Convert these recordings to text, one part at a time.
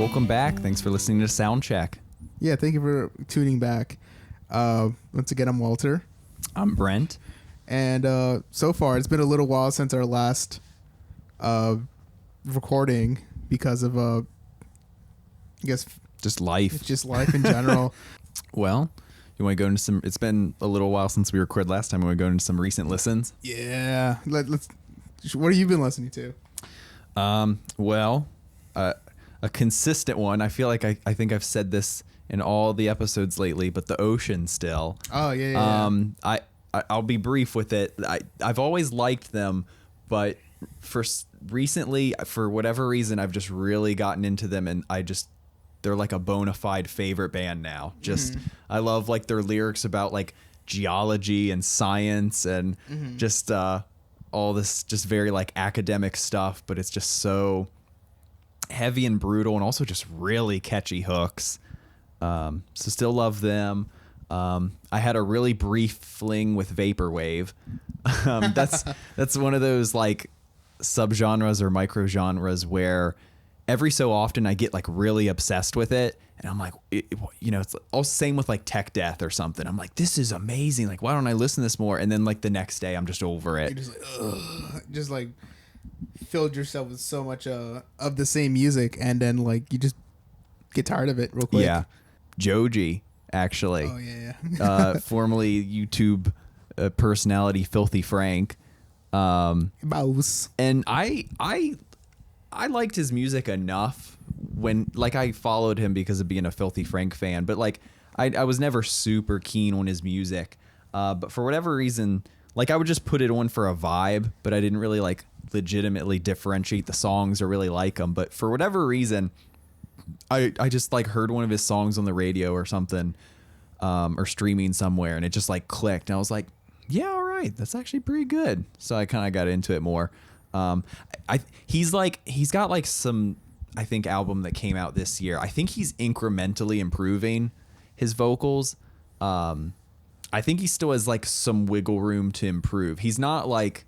Welcome back. Thanks for listening to Soundcheck. Yeah, thank you for tuning back. Once again, I'm Walter. I'm Brent. And so far, it's been a little while since our last recording because of, I guess, just life. Just life in general. Well, you want to go into some... It's been a little while since we recorded last time. We want to go into some recent listens? Yeah. Let's. What have you been listening to? Well, a consistent one. I feel like I think I've said this in all the episodes lately, but The Ocean still. Oh, yeah. I'll be brief with it. I've always liked them, but recently, for whatever reason, I've just really gotten into them, and they're like a bona fide favorite band now. I love like their lyrics about like geology and science and just all this just very like academic stuff, but it's just so heavy and brutal, and also just really catchy hooks. So still love them. I had a really brief fling with Vaporwave. That's one of those like subgenres or microgenres where every so often I get like really obsessed with it, and I'm like, it's all same with like Tech Death or something. I'm like, this is amazing. Like, why don't I listen to this more? And then like the next day, I'm just over it. You're just like, ugh. Just like filled yourself with so much of the same music, and then like you just get tired of it real quick. Yeah, Joji actually. Oh yeah. Formerly YouTube personality Filthy Frank. Mouse. And I liked his music enough when like I followed him because of being a Filthy Frank fan, but like I was never super keen on his music. But for whatever reason, like I would just put it on for a vibe, but I didn't really like legitimately differentiate the songs or really like them. But for whatever reason, I just like heard one of his songs on the radio or something, or streaming somewhere, and it just like clicked, and I was like, yeah, all right, that's actually pretty good. So I kind of got into it more. He's got like some, I think, album that came out this year. I think he's incrementally improving his vocals. I think he still has like some wiggle room to improve. He's not like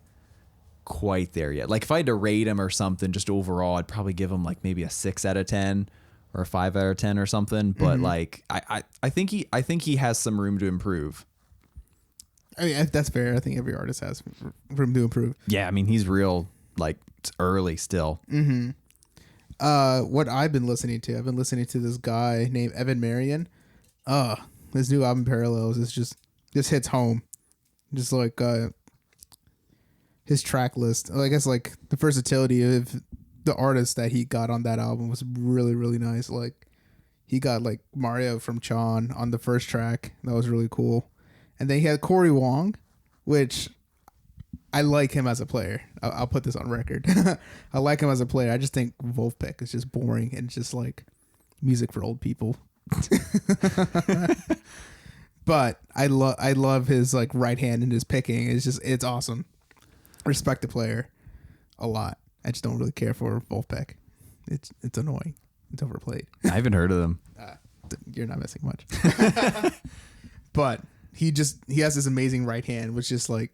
quite there yet. Like if I had to rate him or something just overall, I'd probably give him like maybe a 6 out of 10 or a 5 out of 10 or something. But like I think he has some room to improve. I mean, that's fair. I think every artist has room to improve. Yeah, I mean, he's real like early still. What I've been listening to this guy named Evan Marion. His new album Parallels is just hits home. Just like his track list. I guess like the versatility of the artists that he got on that album was really, really nice. Like he got like Mario from Chan on the first track. That was really cool. And then he had Corey Wong, which I like him as a player. I'll put this on record. I like him as a player. I just think Wolfpack is just boring and just like music for old people. But I love his like right hand and his picking. It's awesome. Respect the player a lot. I just don't really care for Wolfpack. It's annoying. It's overplayed. I haven't heard of them. You're not missing much. But he has this amazing right hand, which is like,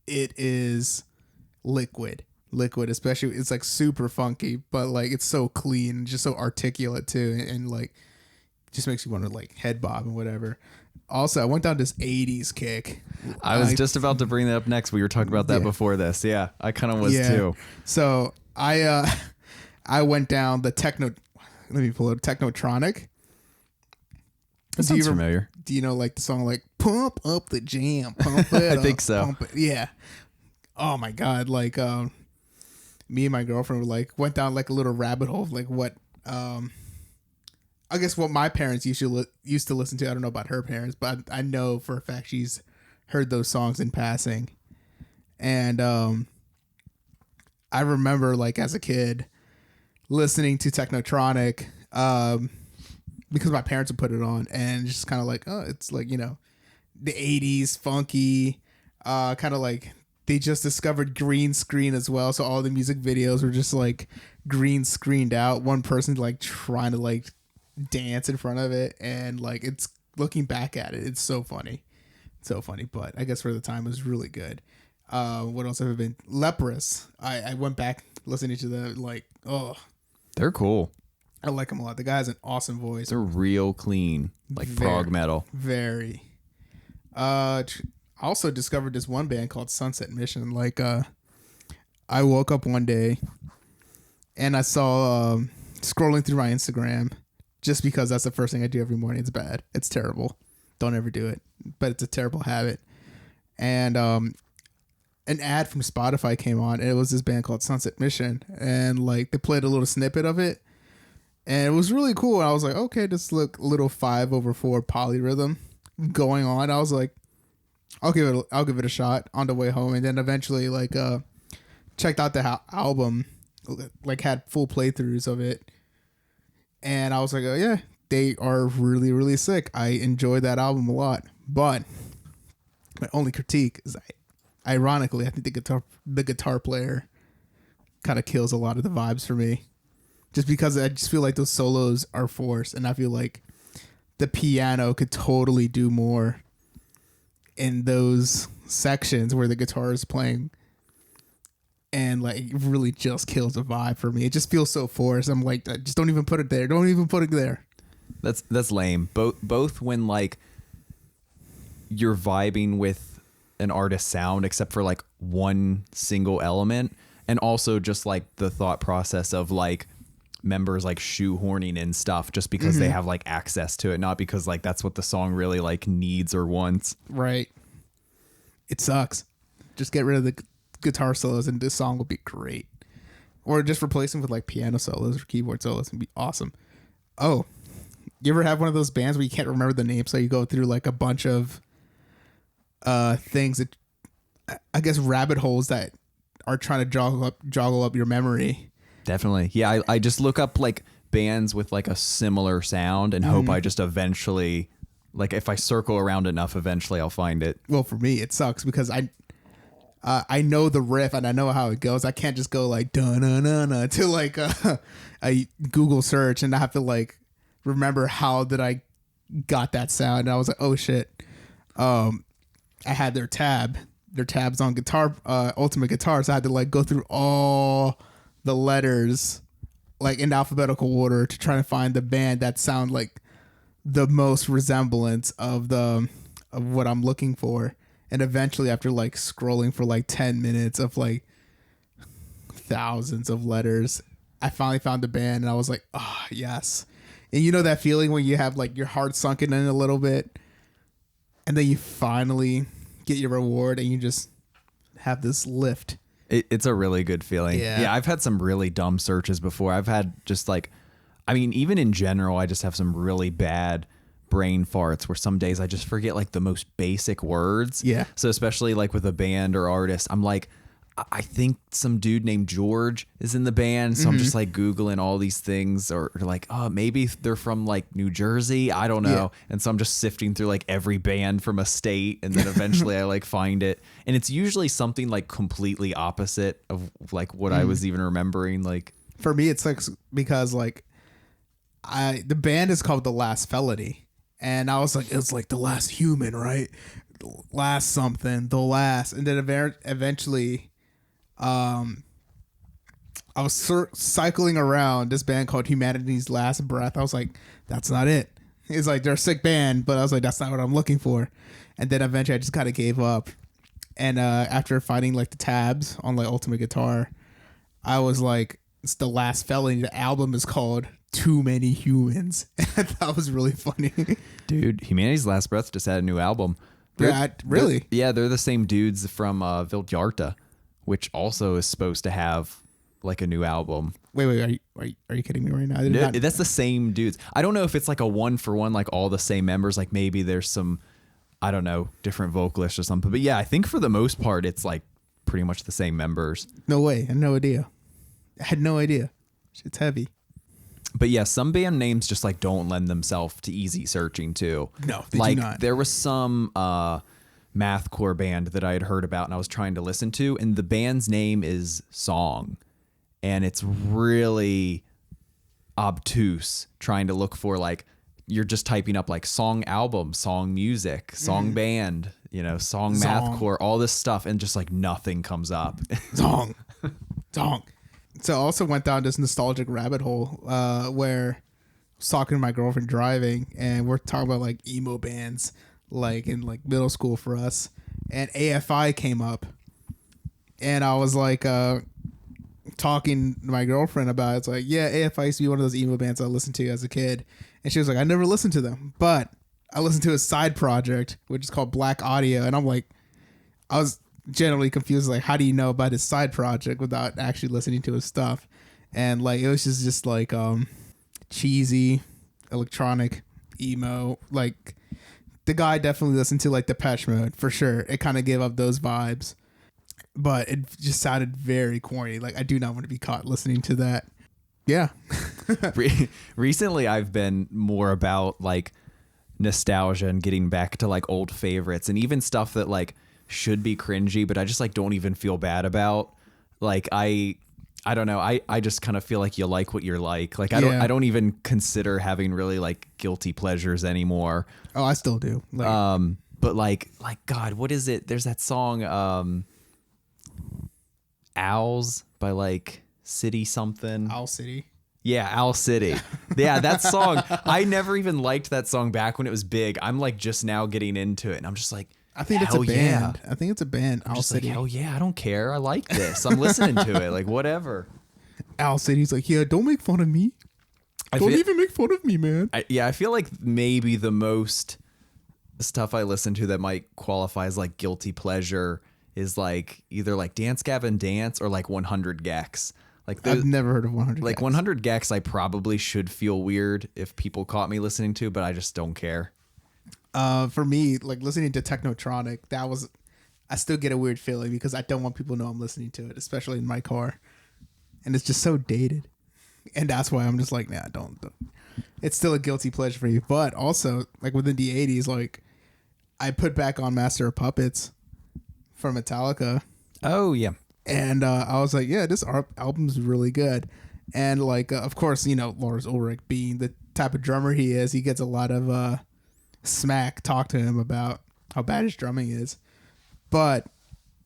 it is liquid, especially it's like super funky, but like it's so clean, just so articulate too, and like just makes you want to like head bob and whatever. Also, I went down this 80s kick. I was just about to bring that up next. We were talking about that before this. Yeah, I kind of was too. So I went down the techno. Let me pull it. Technotronic. That sounds familiar. Do you know like the song like "Pump Up the Jam"? Pump it. I think so. Yeah. Oh my god! Like, me and my girlfriend went down like a little rabbit hole of like what, I guess what my parents used to listen to. I don't know about her parents, but I know for a fact she's heard those songs in passing. And I remember like as a kid listening to Technotronic, because my parents would put it on, and just kind of like, oh, it's like, the 80s funky, kind of like they just discovered green screen as well. So all the music videos were just like green screened out. One person like trying to like dance in front of it, and like it's looking back at it, it's so funny. But I guess for the time it was really good. What else have I been? Leprous. I went back listening to the like, oh, they're cool. I like him a lot. The guy has an awesome voice. They're real clean, like prog metal. Very. I also discovered this one band called Sunset Mission. Like, I woke up one day and I saw scrolling through my Instagram, just because that's the first thing I do every morning. It's bad. It's terrible. Don't ever do it. But it's a terrible habit. And an ad from Spotify came on, and it was this band called Sunset Mission, and like they played a little snippet of it, and it was really cool. And I was like, okay, this little 5/4 polyrhythm going on. I was like, I'll give it a shot on the way home, and then eventually like checked out the album, like had full playthroughs of it, and I was like, oh yeah, they are really, really sick. I enjoyed that album a lot, but my only critique is ironically, I think the guitar player kind of kills a lot of the vibes for me, just because I just feel like those solos are forced, and I feel like the piano could totally do more in those sections where the guitar is playing, and like it really just kills the vibe for me. It just feels so forced. I'm like, just don't even put it there. Don't even put it there. That's lame. Both when like you're vibing with an artist's sound, except for like one single element, and also just like the thought process of like members like shoehorning in stuff just because they have like access to it, not because like that's what the song really like needs or wants. Right. It sucks. Just get rid of the guitar solos and this song will be great. Or just replace them with like piano solos or keyboard solos and be awesome. Oh, you ever have one of those bands where you can't remember the name, so you go through like a bunch of things that, I guess, rabbit holes that are trying to joggle up your memory? Definitely. Yeah, I just look up like bands with like a similar sound and hope I just eventually, like if I circle around enough, eventually I'll find it. Well, for me, it sucks because I know the riff and I know how it goes. I can't just go like da-na-na-na to like a Google search, and I have to like remember how did I got that sound. And I was like, oh shit. I had their tabs on guitar, Ultimate Guitar, so I had to like go through all the letters like in alphabetical order to try to find the band that sound like the most resemblance of what I'm looking for. And eventually, after like scrolling for like 10 minutes of like thousands of letters, I finally found the band, and I was like, oh yes. And you know that feeling when you have like your heart sunken in a little bit, and then you finally get your reward and you just have this lift. It's a really good feeling. Yeah, I've had some really dumb searches before. I've had just like, I mean, even in general, I just have some really bad brain farts where some days I just forget like the most basic words. Yeah. So especially like with a band or artist, I'm like, I think some dude named George is in the band. So I'm just like Googling all these things, or like, oh, maybe they're from like New Jersey. I don't know. Yeah. And so I'm just sifting through like every band from a state. And then eventually I like find it. And it's usually something like completely opposite of like what I was even remembering. Like for me, it's like, because like the band is called The Last Felony. And I was like, it's like the last human, right? Last something, the last. And then eventually, I was cycling around this band called Humanity's Last Breath. I was like, that's not it. It's like, they're a sick band, but I was like, that's not what I'm looking for. And then eventually I just kind of gave up. And after finding like the tabs on like Ultimate Guitar, I was like, it's The Last Felony. The album is called Too Many Humans. And that was really funny. Dude, Humanity's Last Breath just had a new album. Really? They're the same dudes from Viljarta, which also is supposed to have like a new album. Wait, are you kidding me right now? That's the same dudes. I don't know if it's like a 1-for-1, like all the same members. Like maybe there's some, I don't know, different vocalists or something. But yeah, I think for the most part, it's like pretty much the same members. No way. I had no idea. Shit's heavy. But yeah, some band names just like don't lend themselves to easy searching too. No, they like do not. There was some mathcore band that I had heard about and I was trying to listen to, and the band's name is Song, and it's really obtuse trying to look for like, you're just typing up like song album, song music, song band, you know, song mathcore, all this stuff, and just like nothing comes up. Song. So I also went down this nostalgic rabbit hole where I was talking to my girlfriend driving, and we're talking about like emo bands, like in like middle school for us, and AFI came up, and I was like talking to my girlfriend about it. It's like, yeah, AFI used to be one of those emo bands I listened to as a kid, and she was like, I never listened to them, but I listened to a side project which is called Black Audio, and I'm like, I was generally confused, like, how do you know about his side project without actually listening to his stuff? And like it was just like cheesy electronic emo. Like the guy definitely listened to like Depeche Mode for sure. It kind of gave up those vibes, but it just sounded very corny. Like I do not want to be caught listening to that. Yeah. Recently I've been more about like nostalgia and getting back to like old favorites, and even stuff that like should be cringy, but I just like don't even feel bad about. Like I don't know. I just kind of feel like you like what you're like. Like I don't even consider having really like guilty pleasures anymore. Oh, I still do. Like, but like God, what is it? There's that song Owls by like City something. Owl City. Yeah, Owl City. Yeah, that song. I never even liked that song back when it was big. I'm like just now getting into it, and I'm just like, I think it's a band. I think it's a band. Owl City. Like, hell yeah, I don't care. I like this. I'm listening to it. Like, whatever. Owl City's like, yeah, don't make fun of me. Don't even make fun of me, man. I feel like maybe the most stuff I listen to that might qualify as like guilty pleasure is like either like Dance Gavin Dance or like 100 Gex. Like I've never heard of 100 Like Gex. 100 Gex I probably should feel weird if people caught me listening to, but I just don't care. For me, like listening to Technotronic, I still get a weird feeling because I don't want people to know I'm listening to it, especially in my car. And it's just so dated. And that's why I'm just like, nah, don't. It's still a guilty pleasure for you. But also, like within the 80s, like I put back on Master of Puppets from Metallica. Oh, yeah. And I was like, yeah, this album's really good. And like, of course, Lars Ulrich being the type of drummer he is, he gets a lot of smack talk to him about how bad his drumming is. But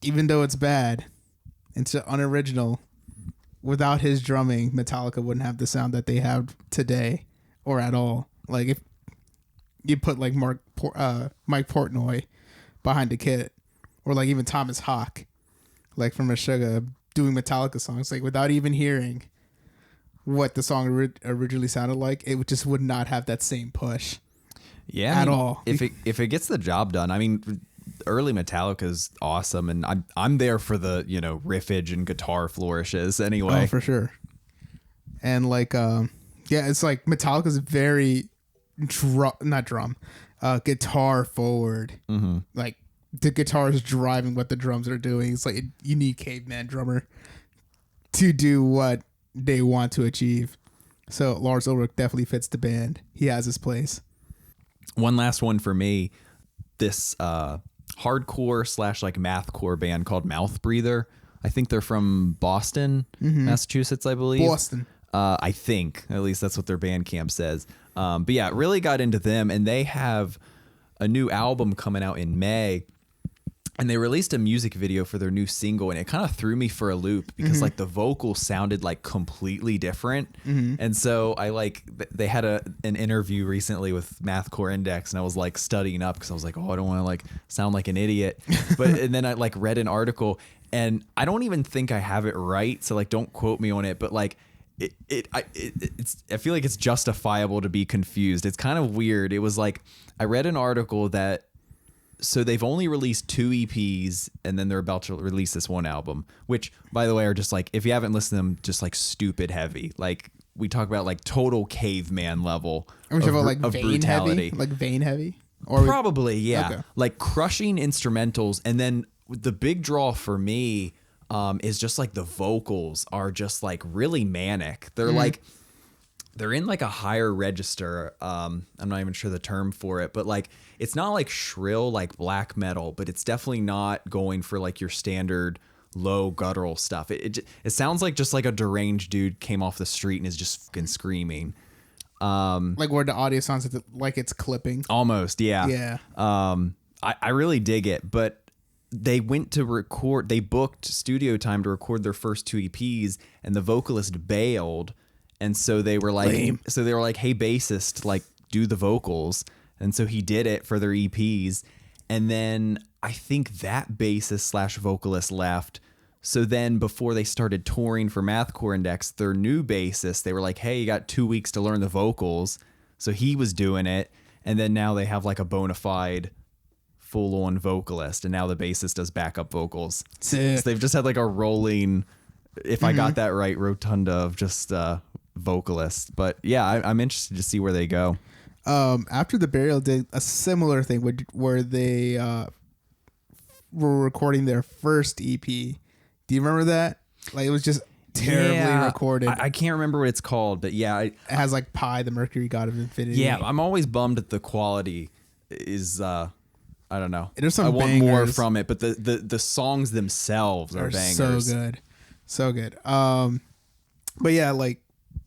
even though it's bad, it's unoriginal. Without his drumming, Metallica wouldn't have the sound that they have today, or at all. Like if you put like Mike Portnoy behind the kit, or like even Thomas Hawk, like from Meshuggah, doing Metallica songs, like without even hearing what the song originally sounded like, it just would not have that same push. Yeah, at all. If it gets the job done, I mean, early Metallica is awesome, and I'm there for the riffage and guitar flourishes anyway. Oh, for sure. And like, it's like Metallica's very guitar forward. Mm-hmm. Like the guitar is driving what the drums are doing. It's like you need caveman drummer to do what they want to achieve. So Lars Ulrich definitely fits the band. He has his place. One last one for me. This hardcore / like mathcore band called Mouth Breather. I think they're from Boston, Massachusetts, I believe. Boston. I think, at least that's what their Bandcamp says. But yeah, really got into them, and they have a new album coming out in May. And they released a music video for their new single, and it kind of threw me for a loop because like the vocals sounded like completely different. And so they had an interview recently with Mathcore Index, and I was like studying up because I was like, oh, I don't want to like sound like an idiot. And then I like read an article, and I don't even think I have it right, so like don't quote me on it, but like I feel like it's justifiable to be confused. It's kind of weird. It was like I read an article that. So they've only released 2 EPs, and then they're about to release this one album, which, by the way, are just like, if you haven't listened to them, just like stupid heavy. Like we talk about like total caveman level of Vein brutality. Heavy? Like Vein Heavy? Probably, yeah. Okay. Like crushing instrumentals. And then the big draw for me is just like the vocals are just like really manic. They're like, they're in like a higher register. I'm not even sure the term for it, but like it's not like shrill like black metal, but it's definitely not going for like your standard low guttural stuff. It sounds like just like a deranged dude came off the street and is just fucking screaming. Like where the audio sounds like it's clipping. Almost, yeah. Yeah. I really dig it, but they went to record, they booked studio time to record their first 2 EPs, and the vocalist bailed. And so they were like, Lame. hey, bassist, like, do the vocals. And so he did it for their EPs. And then I think that bassist / vocalist left. So then before they started touring for Mathcore Index, their new bassist, they were like, hey, you got 2 weeks to learn the vocals. So he was doing it. And then now they have like a bona fide full-on vocalist. And now the bassist does backup vocals. Sick. So they've just had like a rolling, if I got that right, rotunda of just vocalists. But yeah, I'm interested to see where they go. After the Burial did a similar thing where they were recording their first EP. Do you remember that? Like, it was just terribly recorded. I can't remember what it's called, but yeah. It has like Pi, the Mercury God of Infinity. Yeah, I'm always bummed that the quality is, I don't know. There's some I want more bangers. from it, but the songs themselves are bangers. So good. So good. But yeah, like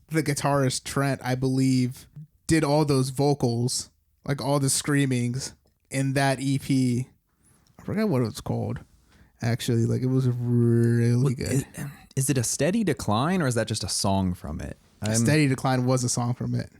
the guitarist Trent, I believe, did all those vocals, like all the screamings in that EP. I forgot what it was called. Actually, like, it was really good. Is it a Steady Decline, or is that just a song from it? Steady Decline was a song from it.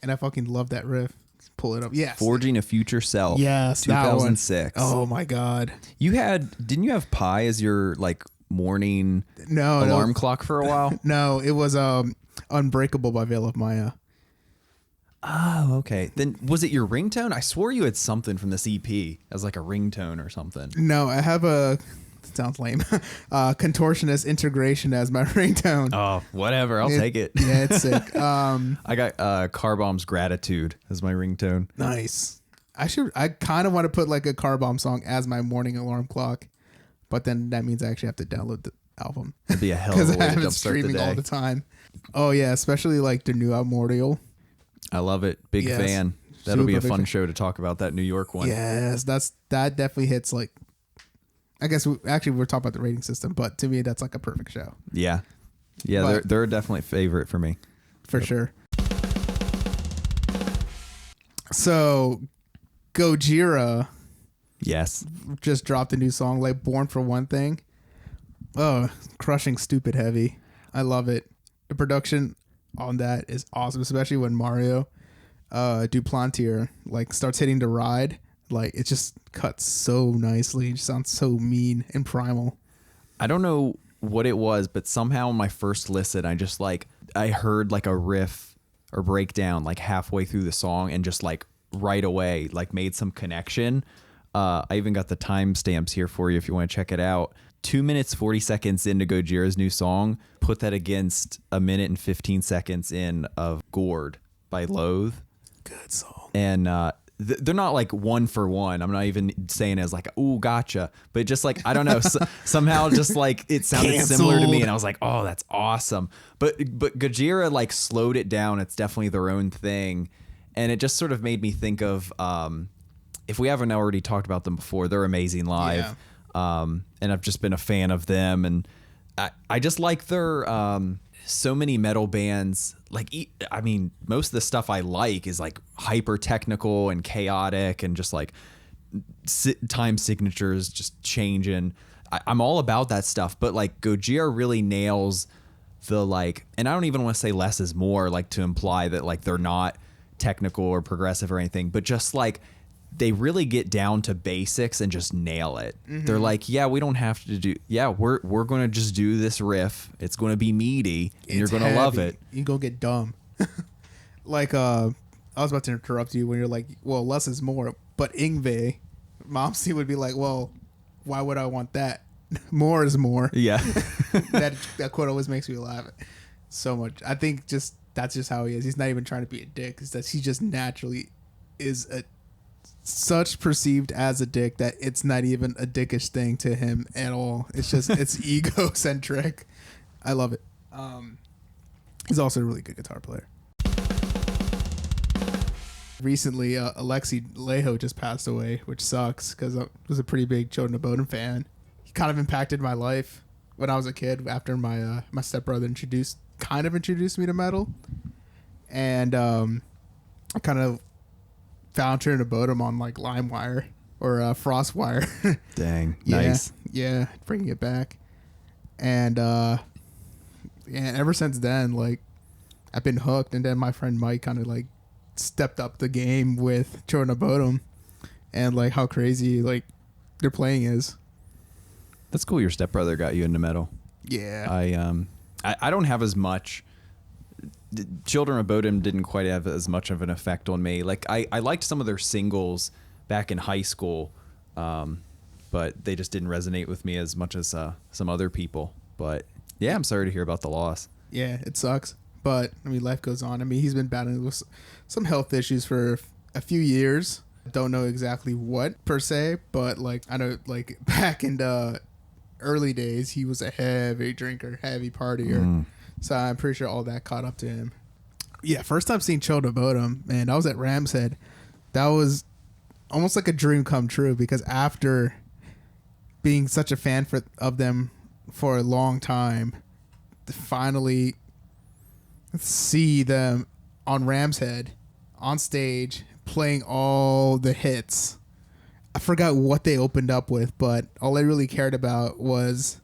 And I fucking love that riff. Let's pull it up. Yes. Forging a Future Self. Yes, that one. 2006. Oh my God. Didn't you have Pi as your like morning alarm clock for a while? No, it was Unbreakable by Veil of Maya. Oh, okay. Then was it your ringtone? I swore you had something from this EP as like a ringtone or something. No, I have sounds lame. Contortionist Integration as my ringtone. Oh, whatever. I'll take it. Yeah, it's sick. I got Car Bomb's Gratitude as my ringtone. Nice. I kind of want to put like a Car Bomb song as my morning alarm clock, but then that means I actually have to download the album. It'd be a hell of a way to I have it jumpstart the streaming day. all the time. Oh yeah, especially like the new Immortal. I love it. Big Yes. fan. That'll be a Super fun big show to talk about, that New York one. Yes, that definitely hits like. I guess we're talking about the rating system, but to me that's like a perfect show. Yeah. Yeah, But- they're a definitely favorite for me. For sure. So, Gojira Yes. just dropped a new song, like Born for One Thing. Oh, crushing stupid heavy. I love it. The production on that is awesome, especially when Mario Duplantier like starts hitting the ride. Like, it just cuts so nicely. It just sounds so mean and primal. I don't know what it was, but somehow in my first listen, I heard like a riff or breakdown like halfway through the song, and just like right away, like made some connection. I even got the timestamps here for you if you want to check it out. 2 minutes, 40 seconds into Gojira's new song. Put that against 1 minute and 15 seconds in of Gourd by Loathe. Good song. And they're not like one for one. I'm not even saying it as like, ooh, gotcha. But just like, I don't know, somehow just like it sounded similar to me. And I was like, oh, that's awesome. But Gojira like slowed it down. It's definitely their own thing. And it just sort of made me think of, if we haven't already talked about them before, they're amazing live. Yeah. And I've just been a fan of them. And I just like their, so many metal bands, like, I mean, most of the stuff I like is like hyper technical and chaotic and just like time signatures just changing. I'm all about that stuff, but like Gojira really nails the like, and I don't even want to say less is more, like to imply that like they're not technical or progressive or anything, but just like they really get down to basics and just nail it. Mm-hmm. They're like, yeah, we don't have to do, yeah, we're going to just do this riff. It's going to be meaty and you're going to love it. You go get dumb. Like, I was about to interrupt you when you're like, well, less is more, but Yngwie, Momsy would be like, well, why would I want that? More is more. Yeah. that quote always makes me laugh so much. I think that's just how he is. He's not even trying to be a dick. It's that he just naturally is such perceived as a dick that it's not even a dickish thing to him at all. It's just it's egocentric. I love it. He's also a really good guitar player. Recently, Alexi Laiho just passed away, which sucks because I was a pretty big Children of Bodom fan. He kind of impacted my life when I was a kid after my my stepbrother introduced me to metal, and I kind of found Children of Bodom on like LimeWire or FrostWire. Dang, Yeah, nice. yeah, bringing it back. And ever since then, like, I've been hooked. And then my friend Mike kind of like stepped up the game with Children of Bodom, and like how crazy like their playing is. That's cool. Your stepbrother got you into metal. Yeah, I don't have as much. Children of Bodom didn't quite have as much of an effect on me. Like I liked some of their singles back in high school, but they just didn't resonate with me as much as some other people. But yeah, I'm sorry to hear about the loss. yeah, it sucks. But I mean, life goes on. I mean, he's been battling with some health issues for a few years. Don't know exactly what per se, but like I know, like back in the early days, he was a heavy drinker, heavy partier. So I'm pretty sure all that caught up to him. Yeah, first time seeing Children of Bodom, man, I was at Ram's Head. That was almost like a dream come true, because after being such a fan of them for a long time, to finally see them on Ram's Head on stage playing all the hits. I forgot what they opened up with, but all I really cared about was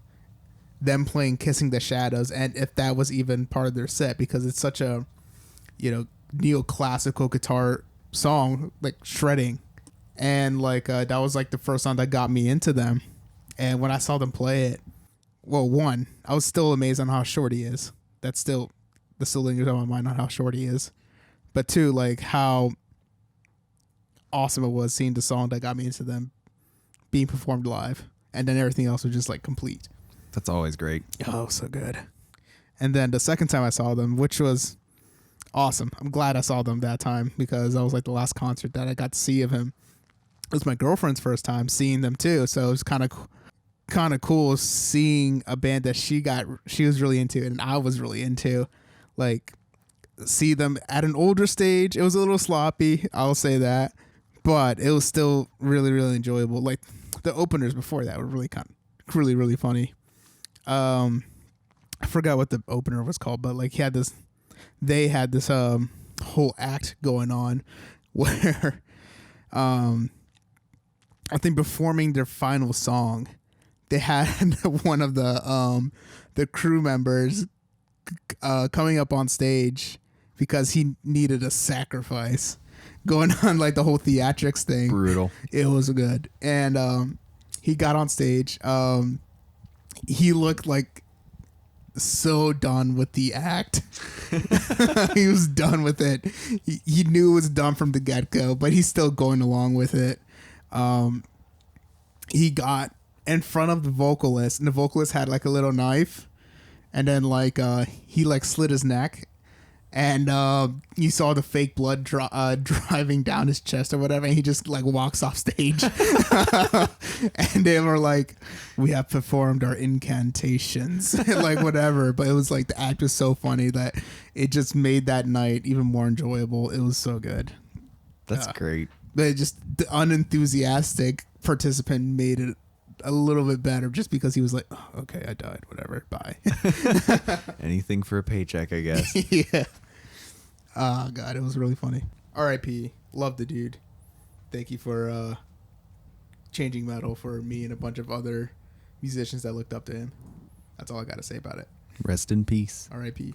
them playing Kissing the Shadows, and if that was even part of their set, because it's such a, neoclassical guitar song, like shredding. And like that was like the first song that got me into them. And when I saw them play it, well, one, I was still amazed on how short he is. That still lingers on my mind on how short he is. But two, like how awesome it was seeing the song that got me into them being performed live, and then everything else was just like complete. That's always great. Oh, so good. And then the second time I saw them, which was awesome. I'm glad I saw them that time, because that was like the last concert that I got to see of him. It was my girlfriend's first time seeing them too, so it was kind of cool seeing a band that she was really into and I was really into. Like, see them at an older stage. It was a little sloppy, I'll say that, but it was still really, really enjoyable. Like the openers before that were really really, really funny. I forgot what the opener was called, but like they had this whole act going on where I think performing their final song, they had one of the crew members coming up on stage because he needed a sacrifice, going on like the whole theatrics thing. Brutal. It was good. And he got on stage. He looked like so done with the act. He was done with it. He knew it was done from the get-go, but he's still going along with it. He got in front of the vocalist, and the vocalist had like a little knife, and then like he like slit his neck, and you saw the fake blood driving down his chest or whatever, and he just like walks off stage. And they were like, we have performed our incantations, like whatever. But it was like the act was so funny that it just made that night even more enjoyable. It was so good. That's great. But just the unenthusiastic participant made it a little bit better, just because he was like, oh, okay, I died, whatever, bye. Anything for a paycheck, I guess. Yeah. Oh God, it was really funny. R.I.P. Love the dude. Thank you for changing metal for me and a bunch of other musicians that looked up to him. That's all I got to say about it. Rest in peace. R.I.P.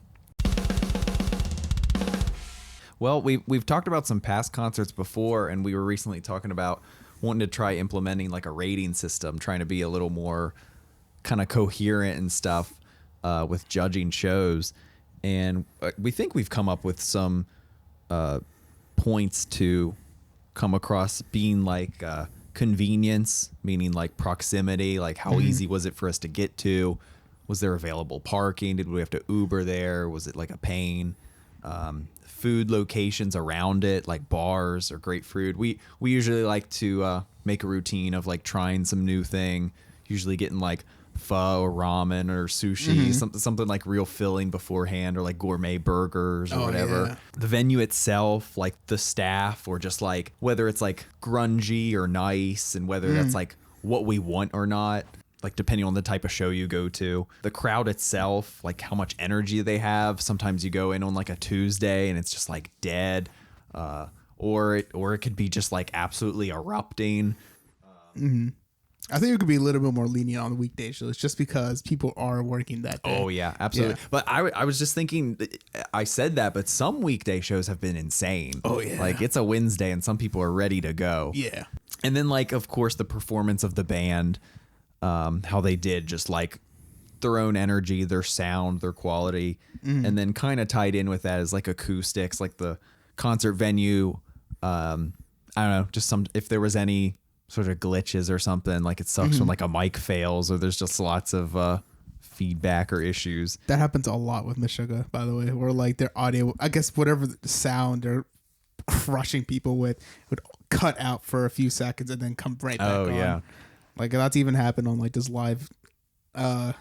Well, we've talked about some past concerts before, and we were recently talking about wanting to try implementing like a rating system, trying to be a little more kind of coherent and stuff with judging shows. And we think we've come up with some points to come across being like convenience, meaning like proximity, like how easy was it for us to get to? Was there available parking? Did we have to Uber there? Was it like a pain? Food locations around it, like bars or great food. We usually like to make a routine of like trying some new thing, usually getting like pho or ramen or sushi, something like real filling beforehand, or like gourmet burgers or whatever. Yeah. The venue itself, like the staff, or just like whether it's like grungy or nice, and whether that's like what we want or not. Like depending on the type of show you go to, the crowd itself, like how much energy they have. Sometimes you go in on like a Tuesday and it's just like dead, or it could be just like absolutely erupting. I think it could be a little bit more lenient on the weekday shows just because people are working that day. Oh yeah, absolutely. Yeah. But I was just thinking, I said that, but some weekday shows have been insane. Oh, yeah. Like it's a Wednesday and some people are ready to go. Yeah. And then like, of course, the performance of the band, how they did just like their own energy, their sound, their quality. And then kind of tied in with that is like acoustics, like the concert venue. I don't know, just if there was any sort of glitches or something, like it sucks when like a mic fails or there's just lots of feedback or issues. That happens a lot with Meshuggah, by the way, where like their audio, I guess whatever the sound they're crushing people with would cut out for a few seconds and then come right back on. Yeah. Like that's even happened on like this live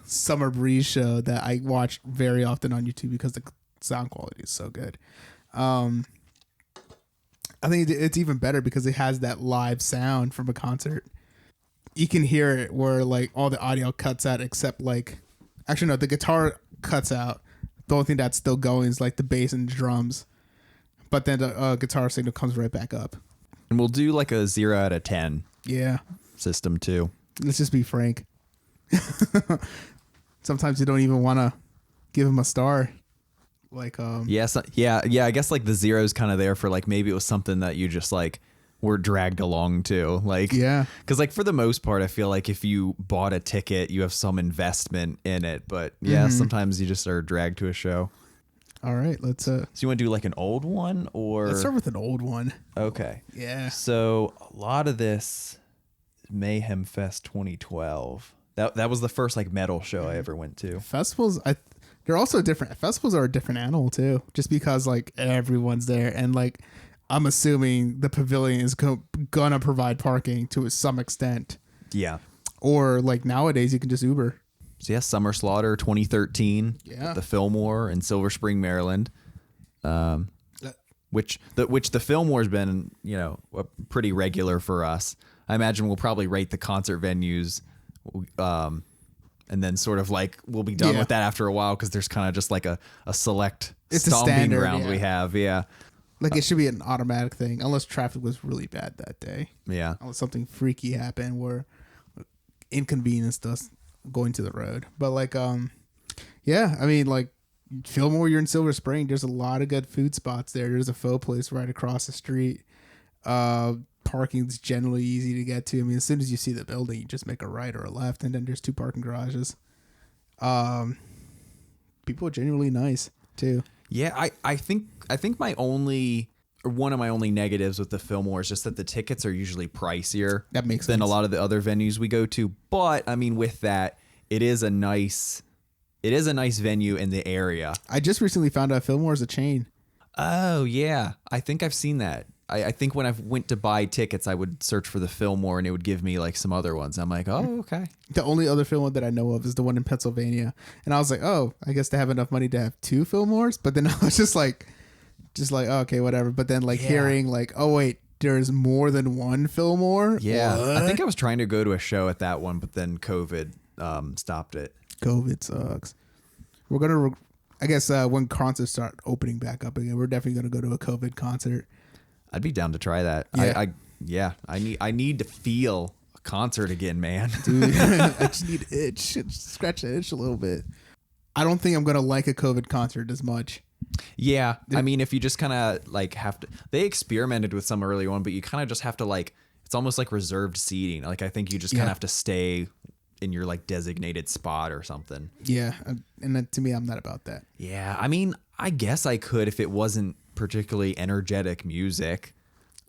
Summer Breeze show that I watch very often on YouTube because the sound quality is so good. I think it's even better because it has that live sound from a concert. You can hear it where like all the audio cuts out except like, actually no, the guitar cuts out. The only thing that's still going is like the bass and drums, but then the guitar signal comes right back up. And we'll do like a 0 out of 10 Yeah. system too. Let's just be frank. Sometimes you don't even want to give him a star. Like yeah, I guess like the 0 is kind of there for like maybe it was something that you just like were dragged along to, like, yeah, because like for the most part I feel like if you bought a ticket you have some investment in it, but yeah, sometimes you just are dragged to a show. All right, let's So you want to do like an old one or let's start with an old one. Okay. Yeah. So a lot of this Mayhem Fest 2012. That was the first like metal show I ever went to. Festivals, they're also different. Festivals are a different animal too, just because like everyone's there and like I'm assuming the pavilion is gonna provide parking to some extent. Yeah. Or like nowadays you can just Uber. So yeah, Summer Slaughter 2013. Yeah. The Fillmore in Silver Spring, Maryland. Which the Fillmore's been, pretty regular for us. I imagine we'll probably rate the concert venues, and then sort of like we'll be done with that after a while because there's kind of just like a select stomping ground we have. Yeah. Like it should be an automatic thing unless traffic was really bad that day. Yeah. Unless something freaky happened where inconvenienced us going to the road. But like, yeah, I mean, like Fillmore, you're in Silver Spring. There's a lot of good food spots there. There's a pho place right across the street. Parking's generally easy to get to. I mean, as soon as you see the building, you just make a right or a left, and then there's 2 parking garages. People are genuinely nice too. Yeah, I think one of my only negatives with the Fillmore is just that the tickets are usually pricier That makes than sense. a lot of the other venues we go to. But I mean, with that, it is a nice venue in the area. I just recently found out Fillmore is a chain. Oh yeah, I think I've seen that. I think when I went to buy tickets, I would search for the Fillmore and it would give me like some other ones. I'm like, oh, okay. The only other Fillmore that I know of is the one in Pennsylvania. And I was like, oh, I guess they have enough money to have 2 Fillmores. But then I was just like, oh, okay, whatever. But then like hearing like, oh, wait, there's more than 1 Fillmore? Yeah. What? I think I was trying to go to a show at that one, but then COVID stopped it. COVID sucks. We're going to, I guess when concerts start opening back up again, we're definitely going to go to a COVID concert. I'd be down to try that. Yeah. I need to feel a concert again, man. Dude, I just need to itch. Scratch the itch a little bit. I don't think I'm going to like a COVID concert as much. Yeah. I mean, if you just kind of like have to, they experimented with some early on, but you kind of just have to like, it's almost like reserved seating. Like, I think you just kind of have to stay in your like designated spot or something. Yeah. And that, to me, I'm not about that. Yeah. I mean, I guess I could if it wasn't particularly energetic music.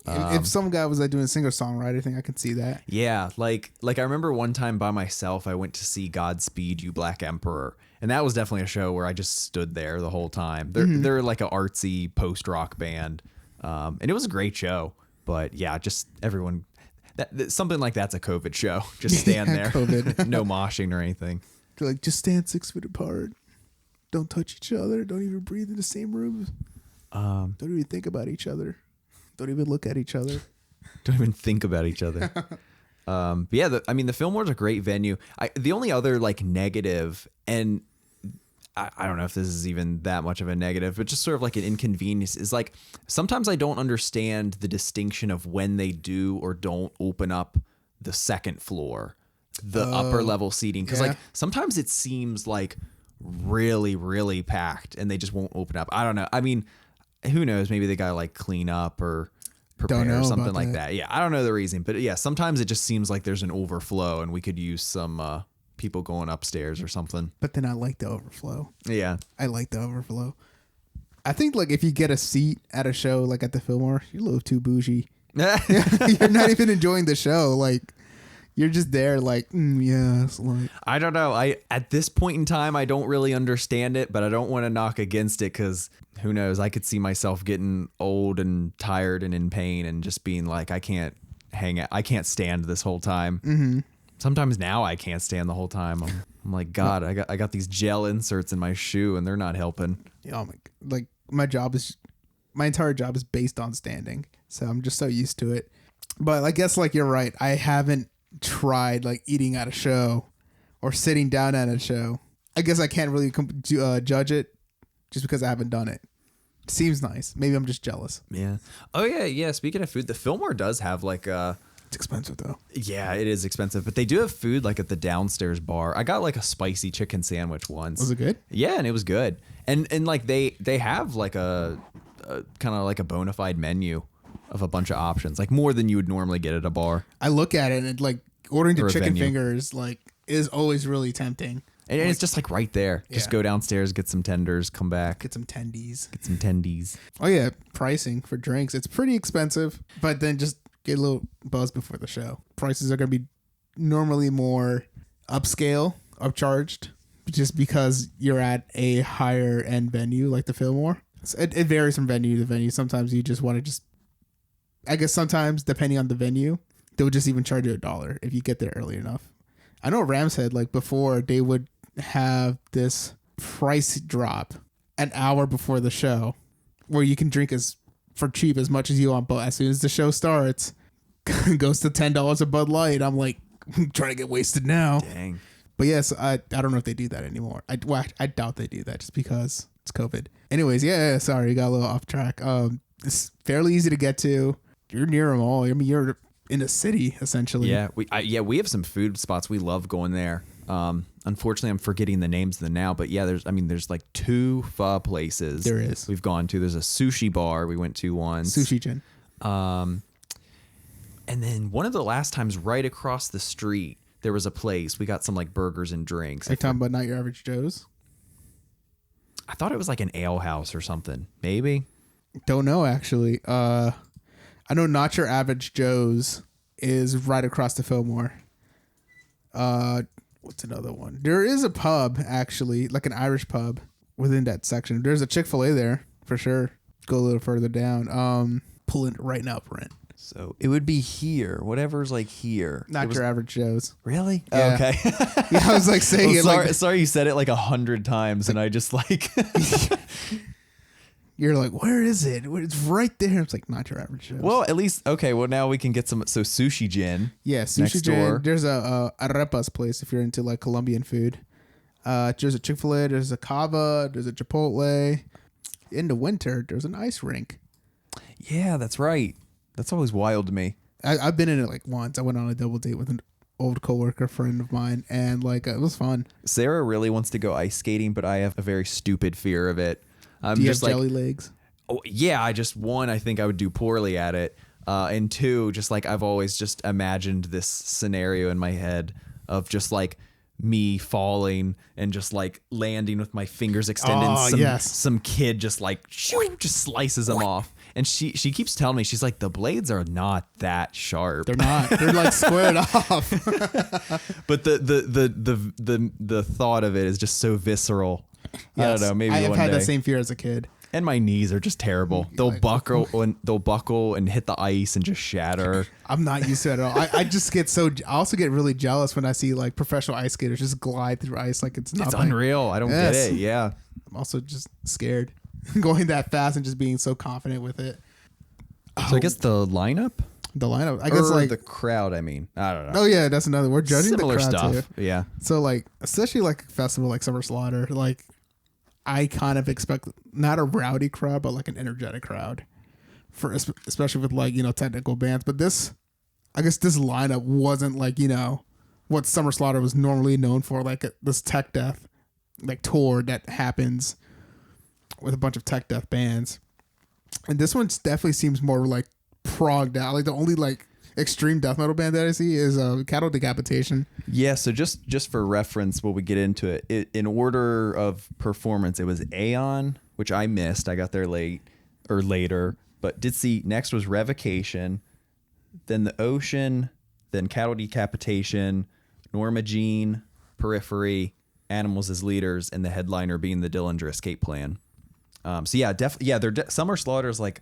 If some guy was like doing singer-songwriter thing, I could see that. Yeah, like I remember one time by myself, I went to see Godspeed You Black Emperor, and that was definitely a show where I just stood there the whole time. They're like an artsy post-rock band, and it was a great show. But yeah, just everyone, something like that's a COVID show. Just stand there, COVID. No moshing or anything. They're like, just stand 6 feet apart. Don't touch each other. Don't even breathe in the same room. Don't even think about each other. Don't even look at each other. Don't even think about each other. But yeah, the Fillmore's a great venue. The only other like negative, and I don't know if this is even that much of a negative, but just sort of like an inconvenience is like sometimes I don't understand the distinction of when they do or don't open up the second floor, the upper level seating. Cause like sometimes it seems like really, really packed and they just won't open up. I don't know. I mean, who knows? Maybe they got to like clean up or prepare or something like that. Yeah. I don't know the reason, but yeah, sometimes it just seems like there's an overflow and we could use some, people going upstairs or something. But then I like the overflow. Yeah. I like the overflow. I think like if you get a seat at a show like at the Fillmore, you're a little too bougie. You're not even enjoying the show. Like you're just there like, yes. Like I don't know. At this point in time, I don't really understand it, but I don't want to knock against it because who knows? I could see myself getting old and tired and in pain and just being like, I can't hang out. I can't stand this whole time. Mm-hmm. Sometimes now I can't stand the whole time. I'm like, God, I got these gel inserts in my shoe and they're not helping. Yeah, my entire job is based on standing. So I'm just so used to it. But I guess like you're right. I haven't tried like eating at a show or sitting down at a show. I guess I can't really judge it just because I haven't done it. Seems nice. Maybe I'm just jealous. Yeah. Oh yeah. Speaking of food, the Fillmore does have like it's expensive though. Yeah, it is expensive, but they do have food like at the downstairs bar. I got like a spicy chicken sandwich once. Was it good? Yeah, and it was good. And like they have like a kind of like a bona fide menu of a bunch of options, like more than you would normally get at a bar. I look at it and like ordering the chicken fingers like is always really tempting. And it's just like right there. Just go downstairs, get some tenders, come back. Get some tendies. Oh yeah, pricing for drinks. It's pretty expensive, but then just get a little buzz before the show. Prices are going to be normally more upscale, upcharged, just because you're at a higher end venue like the Fillmore. So it varies from venue to venue. Sometimes you just want to I guess sometimes depending on the venue, they'll just even charge you $1 if you get there early enough. I know Rams Head, like before, they would have this price drop an hour before the show where you can drink for cheap as much as you want, but as soon as the show starts, goes to $10 a Bud Light. I'm like, I'm trying to get wasted now. Dang. But yes, I don't know if they do that anymore. I doubt they do that just because it's COVID. Anyways, sorry, got a little off track. It's fairly easy to get to. You're near them all. I mean, you're in the city essentially. Yeah, we have some food spots. We love going there. Unfortunately, I'm forgetting the names of them now, but yeah, there's like 2 pho places. There is. We've gone to. There's a sushi bar we went to once. Sushi Jin. And then one of the last times right across the street, there was a place. We got some like burgers and drinks. Are you talking about Not Your Average Joe's? I thought it was like an ale house or something. Maybe. Don't know, actually. I know Not Your Average Joe's is right across the Fillmore. What's another one? There is a pub, actually, like an Irish pub within that section. There's a Chick-fil-A there, for sure. Go a little further down. Pulling it right now, Brent. So it would be here. Whatever's like here. Not Your Average Joe's. Really? Yeah. Oh, okay. Yeah, I was like saying it like... Sorry you said it like 100 times and I just like... You're like, where is it? It's right there. It's like, Not Your Average Joe's. Well, at least, okay, well now we can get some... So Sushi Jin. Yeah, Sushi Jin. There's a arepas place if you're into like Colombian food. There's a Chick-fil-A. There's a Cava. There's a Chipotle. In the winter, there's an ice rink. Yeah, that's right. That's always wild to me. I've been in it like once. I went on a double date with an old coworker friend of mine, and like it was fun. Sarah really wants to go ice skating, but I have a very stupid fear of it. Do you have jelly legs? Oh yeah, I think I would do poorly at it. And 2, just like I've always just imagined this scenario in my head of just like me falling and just like landing with my fingers extended. And some kid just like just slices them off. And she keeps telling me, she's like, the blades are not that sharp. They're not. They're like squared off. But the thought of it is just so visceral. Yes. I don't know. Maybe I've one had day. the same fear as a kid. And my knees are just terrible. They'll buckle and hit the ice and just shatter. I'm not used to it at all. I just get I also get really jealous when I see like professional ice skaters just glide through ice like it's nothing. It's unreal. I don't get it. Yeah. I'm also just scared going that fast and just being so confident with it. So I guess the lineup? I guess like the crowd, I mean. I don't know. Oh yeah, that's another. We're judging similar the crowd stuff. too. Yeah. So like especially like a festival like Summer Slaughter, like I kind of expect not a rowdy crowd, but like an energetic crowd, for especially with like, you know, technical bands. But this, I guess this lineup wasn't like, you know, what Summer Slaughter was normally known for, like this tech death like tour that happens with a bunch of tech death bands. And this one definitely seems more like progged out. Like the only like extreme death metal band that I see is Cattle Decapitation. Yeah, so just for reference, when we get into it, in order of performance, it was Aeon, which I missed. I got there later, but did see. Next was Revocation, then The Ocean, then Cattle Decapitation, Norma Jean, Periphery, Animals as Leaders, and the headliner being the Dillinger Escape Plan. So yeah, definitely, yeah, Summer Slaughter is like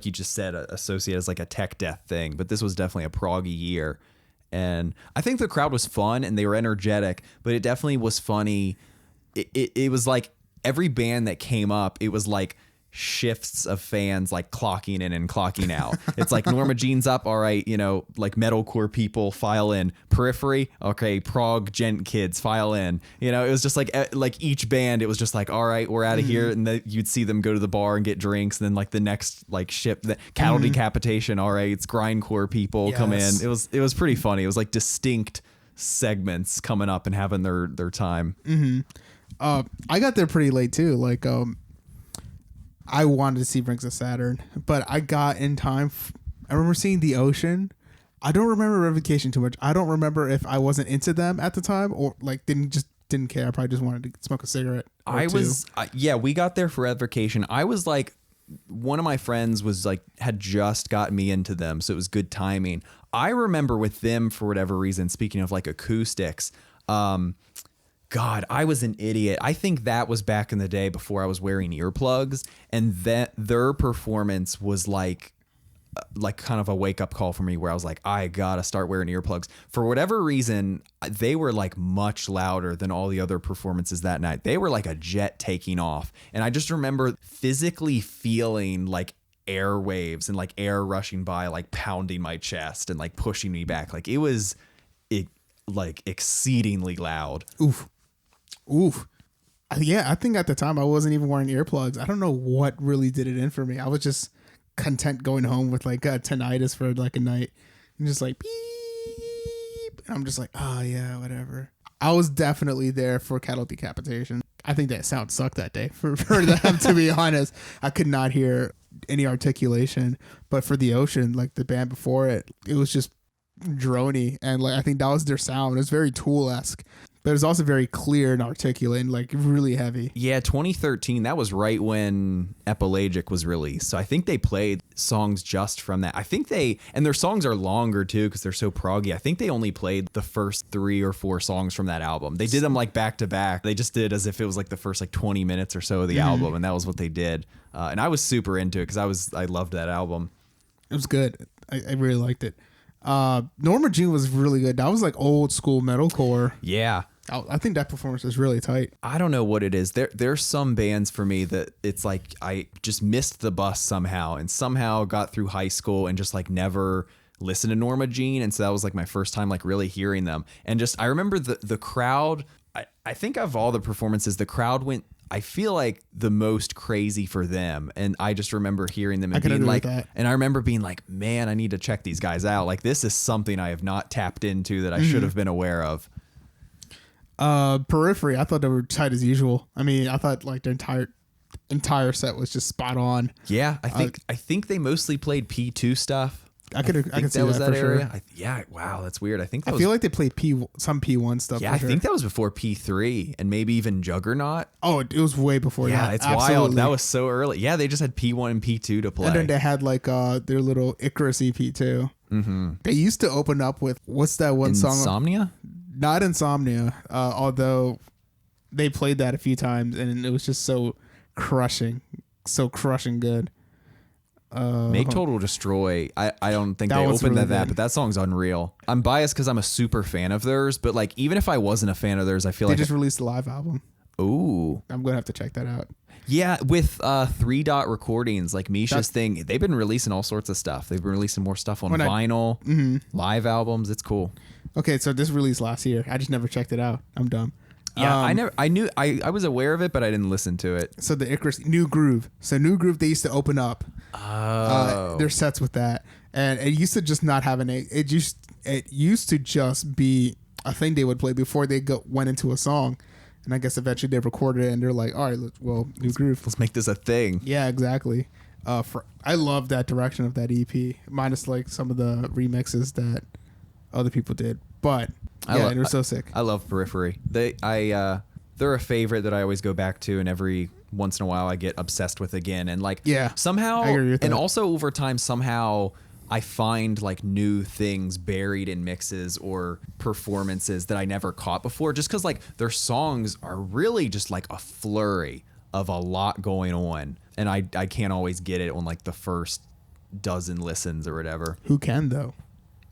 you just said, associated as like a tech death thing, but this was definitely a proggy year. And I think the crowd was fun and they were energetic, but it definitely was funny. It was like every band that came up, it was like shifts of fans like clocking in and clocking out. It's like Norma Jean's up, all right, you know, like metalcore people file in. Periphery, okay, prog gent kids file in. You know, it was just like each band, it was just like, all right, we're out of here, and then you'd see them go to the bar and get drinks, and then like the next like ship, the Cattle Decapitation, all right, it's grindcore people come in. It was pretty funny. It was like distinct segments coming up and having their time. I got there pretty late too. Like I wanted to see Rings of Saturn, but I got in time. I remember seeing The Ocean. I don't remember Revocation too much. I don't remember if I wasn't into them at the time or like didn't care. I probably just wanted to smoke a cigarette. We got there for Revocation. I was like, one of my friends was like, had just gotten me into them, so it was good timing. I remember with them, for whatever reason, speaking of like acoustics, God, I was an idiot. I think that was back in the day before I was wearing earplugs, and that their performance was like kind of a wake up call for me, where I was like, I gotta start wearing earplugs. For whatever reason, they were like much louder than all the other performances that night. They were like a jet taking off, and I just remember physically feeling like airwaves and like air rushing by, like pounding my chest and like pushing me back. Like it was like exceedingly loud. Oof. Yeah, I think at the time I wasn't even wearing earplugs. I don't know what really did it in for me. I was just content going home with like tinnitus for like a night and just like beep. And I'm just like, oh yeah, whatever. I was definitely there for Cattle Decapitation. I think that sound sucked that day for them, to be honest. I could not hear any articulation. But for The Ocean, like the band before it, it was just drony, and like I think that was their sound. It was very Tool-esque, but it was also very clear and articulate and like really heavy. Yeah, 2013, that was right when Epilegic was released. So I think they played songs just from that. I think and their songs are longer too because they're so proggy. I think they only played the first 3 or 4 songs from that album. They did them like back to back. They just did as if it was like the first like 20 minutes or so of the album, and that was what they did. And I was super into it because I loved that album. It was good. I really liked it. Norma Jean was really good. That was like old school metalcore. Yeah. I think that performance was really tight. I don't know what it is. There's some bands for me that it's like I just missed the bus somehow and somehow got through high school and just like never listened to Norma Jean. And so that was like my first time like really hearing them. And just I remember the crowd. I think of all the performances, the crowd went, I feel like, the most crazy for them. And I just remember hearing them and being like, and I remember being like, man, I need to check these guys out. Like this is something I have not tapped into that I should have been aware of. Periphery, I thought they were tight as usual. I mean, I thought like their entire set was just spot on. Yeah, I think they mostly played P2 stuff. I could see that was that for area. Sure. Wow, that's weird. I feel like they played some P1 stuff. Yeah, I think that was before P3 and maybe even Juggernaut. Oh, it was way before that. Yeah, it's wild. That was so early. Yeah, they just had P1 and P2 to play. And then they had like their little Icarus EP too. Mm-hmm. They used to open up with, what's that one song? Insomnia? Not Insomnia, although they played that a few times and it was just so crushing good. Make Total Destroy. I don't think they opened really that, but that song's unreal. I'm biased because I'm a super fan of theirs, but like even if I wasn't a fan of theirs, I feel they like they just released a live album. Ooh, I'm gonna have to check that out. Yeah, with 3 Dot Recordings, like Misha's thing, they've been releasing all sorts of stuff. They've been releasing more stuff on vinyl, live albums. It's cool. Okay, so this released last year. I just never checked it out. I'm dumb. Yeah, I was aware of it, but I didn't listen to it. So the Icarus New Groove. So New Groove, they used to open up their sets with that, and it used to just not have it used to just be a thing they would play before they went into a song, and I guess eventually they recorded it and they're like, all right, New Groove. Let's make this a thing. Yeah, exactly. I love that direction of that EP, minus like some of the remixes that other people did, but it was so sick. I love Periphery. They're a favorite that I always go back to, and every once in a while I get obsessed with again. And like, somehow, I agree with and that. also over time, somehow I find like new things buried in mixes or performances that I never caught before, just because like their songs are really just like a flurry of a lot going on, and I can't always get it on like the first dozen listens or whatever. Who can though?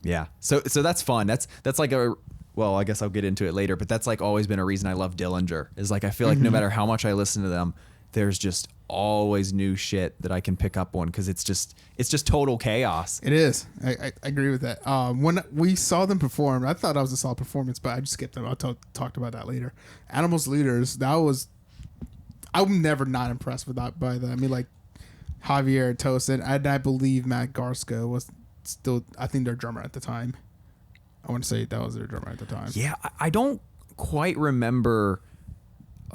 Yeah. So that's fun. That's like I guess I'll get into it later, but that's like always been a reason I love Dillinger, is like I feel like no matter how much I listen to them, there's just always new shit that I can pick up on, because it's just total chaos. It is. I agree with that. When we saw them perform, I thought that was a solid performance, but I just skipped them. I'll talk about that later. Animals Leaders, I'm never not impressed with that by them. I mean, like Javier Tosin, and I believe Matt Garsko was still, I think, their drummer at the time. I want to say that was their drummer at the time. Yeah, I don't quite remember.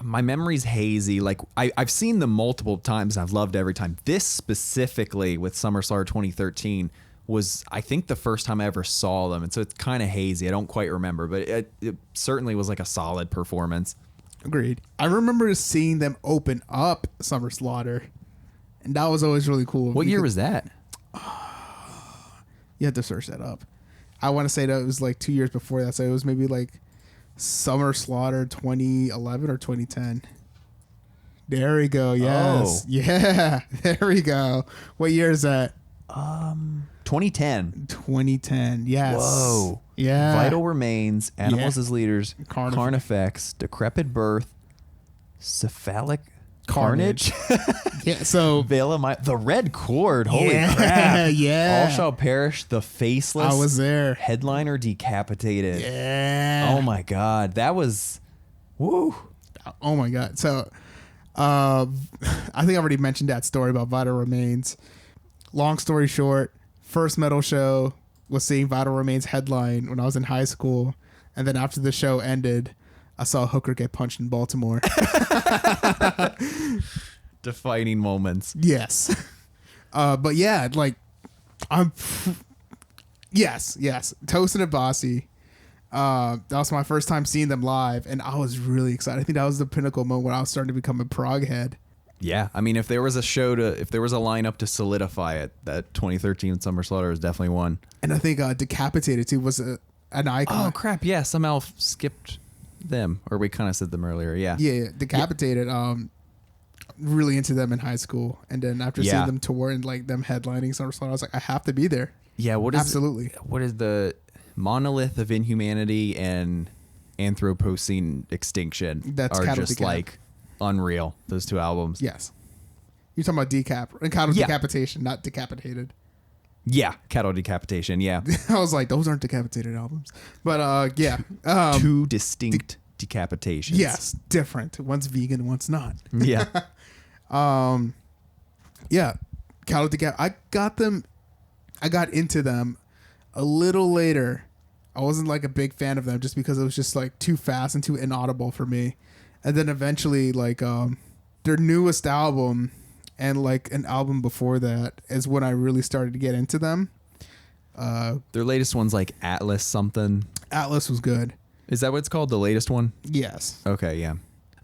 My memory's hazy. Like I've seen them multiple times and I've loved every time. This specifically with Summer Slaughter 2013 was, I think, the first time I ever saw them, and so it's kind of hazy. I don't quite remember, but it certainly was like a solid performance. Agreed. I remember seeing them open up Summer Slaughter, and that was always really cool. What year was that? You have to search that up. I want to say that it was like 2 years before that, so it was maybe like Summer Slaughter 2011 or 2010. There we go. Yes. Oh. Yeah. There we go. What year is that? 2010. 2010. Yes. Whoa. Yeah. Vital Remains, Animals as Leaders, Carnifex, Decrepit Birth, Cephalic Carnage. Yeah. So the Red Chord. Holy crap. Yeah. All Shall Perish, The Faceless. I was there. Headliner Decapitated. Yeah. Oh my God. That was, woo. Oh my God. So, I think I already mentioned that story about Vital Remains. Long story short, first metal show was seeing Vital Remains headline when I was in high school, and then after the show ended, I saw a hooker get punched in Baltimore. Defining moments. Yes. But yeah, like yes. Tosin and Bossy. That was my first time seeing them live, and I was really excited. I think that was the pinnacle moment when I was starting to become a prog head. Yeah, I mean, if there was a lineup to solidify it, that 2013 Summer Slaughter is definitely one. And I think Decapitated too was an icon. Oh crap! Yeah, somehow skipped them, or we kind of said them earlier. Yeah. Yeah, Decapitated. Really into them in high school, and then after seeing them tour and like them headlining Summer Slaughter, I was like, I have to be there. Yeah. Absolutely. What is the Monolith of Inhumanity and Anthropocene Extinction? That's are Cattle just Decap. like unreal. Those two albums. Yes. You're talking about Cattle Decapitation, not Decapitated. Yeah, Cattle Decapitation. Yeah. I was like, those aren't Decapitated albums, but yeah. Two distinct decapitations. Yes, different. One's vegan, one's not. Yeah. Yeah. Cattle Decap. I got into them a little later. I wasn't like a big fan of them just because it was just like too fast and too inaudible for me. And then eventually, like, their newest album and like an album before that is when I really started to get into them. Their latest one's like Atlas something. Atlas was good. Is that what it's called? The latest one? Yes. Okay, yeah.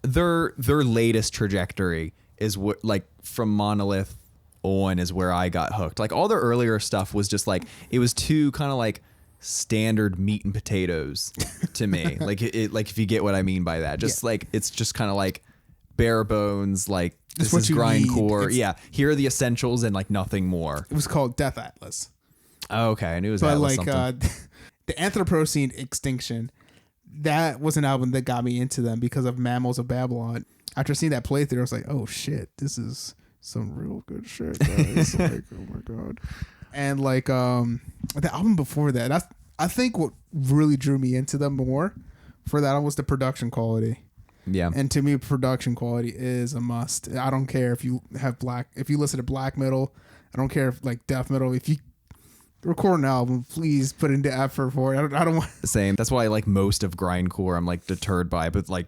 Their latest trajectory is what, like, from Monolith on is where I got hooked. Like, all their earlier stuff was just like, it was too kind of like standard meat and potatoes to me. Like it like, if you get what I mean by that, just like, it's just kind of like bare bones, like this is grindcore. Yeah. Here are the essentials and like nothing more. It was called Death Atlas. Oh, okay. I knew it was but Atlas like, something. the Anthropocene Extinction, that was an album that got me into them because of Mammals of Babylon. After seeing that playthrough, I was like, oh shit, this is some real good shit, guys. Like, oh my God. And like the album before that, I think what really drew me into them more for that was the production quality. Yeah. And to me, production quality is a must. I don't care if you listen to black metal. I don't care if like death metal. If you record an album, please put in the effort for it. I don't want. Same. That's why I like most of grindcore I'm like deterred by, but like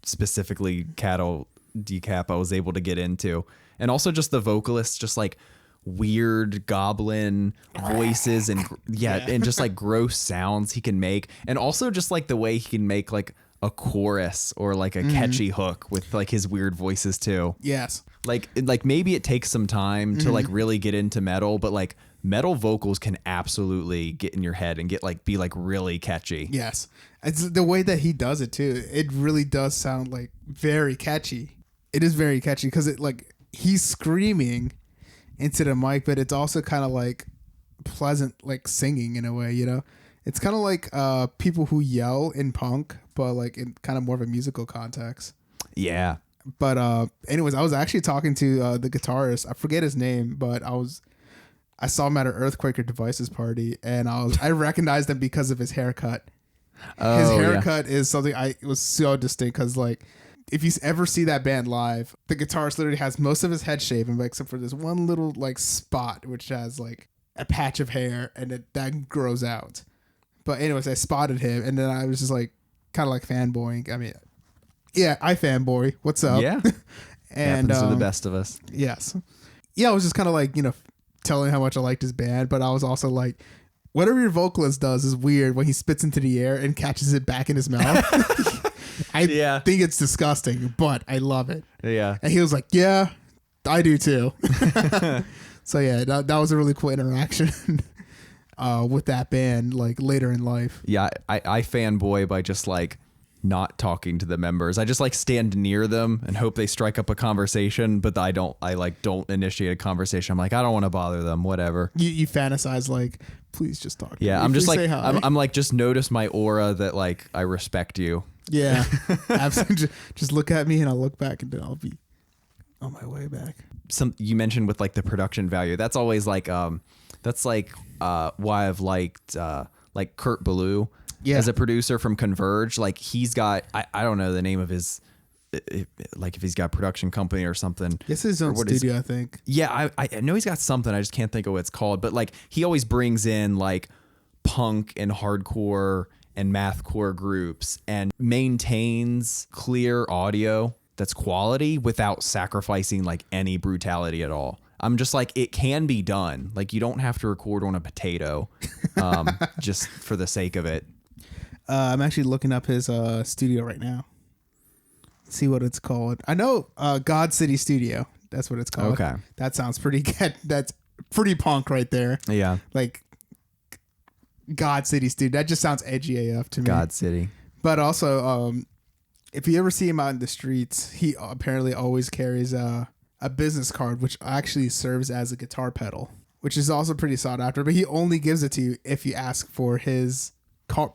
specifically Cattle Decap I was able to get into. And also just the vocalists, just like weird goblin voices and and just like gross sounds he can make. And also just like the way he can make like a chorus or like a catchy hook with like his weird voices too. Yes. Like maybe it takes some time to like really get into metal, but like metal vocals can absolutely get in your head and get like be like really catchy. Yes. It's the way that he does it too. It really does sound like very catchy. It is very catchy because it like he's screaming into the mic, but it's also kind of like pleasant, like singing in a way, you know? It's kind of like people who yell in punk, but like in kind of more of a musical context. Yeah. But anyways, I was actually talking to the guitarist. I forget his name, but I saw him at an Earthquaker Devices party, and I recognized him because of his haircut. His haircut is something it was so distinct because like if you ever see that band live, the guitarist literally has most of his head shaven, but except for this one little like spot which has like a patch of hair, and that grows out. But anyways, I spotted him, and then I was just like kind of like fanboying. I mean, yeah, I fanboy. What's up? Yeah. And happens to the best of us. Yes. Yeah, I was just kind of like, you know, telling how much I liked his band, but I was also like, whatever your vocalist does is weird when he spits into the air and catches it back in his mouth. I think it's disgusting, but I love it. Yeah. And he was like, yeah, I do too. So yeah, that was a really cool interaction with that band like later in life. Yeah, I fanboy by just like not talking to the members. I just like stand near them and hope they strike up a conversation, but I don't initiate a conversation. I'm like, I don't want to bother them, whatever. You fantasize like, please just talk to me. I'm just like, say hi. I'm like, just notice my aura that like I respect you. Yeah. Absolutely. Just look at me and I'll look back and then I'll be on my way back. You mentioned with like the production value. That's always like why I've liked like Kurt Ballou as a producer from Converge. Like he's got I don't know the name of his like if he's got a production company or something. Yes, his own studio, I think. Yeah, I know he's got something. I just can't think of what it's called. But like he always brings in like punk and hardcore and mathcore groups and maintains clear audio that's quality without sacrificing like any brutality at all. I'm just like, it can be done. Like you don't have to record on a potato just for the sake of it. I'm actually looking up his studio right now. See what it's called. I know God City Studio. That's what it's called. Okay. That sounds pretty good. That's pretty punk right there. Yeah. Like God City Studio. That just sounds edgy AF to me. God City. But also, if you ever see him out in the streets, he apparently always carries a business card, which actually serves as a guitar pedal, which is also pretty sought after. But he only gives it to you if you ask for his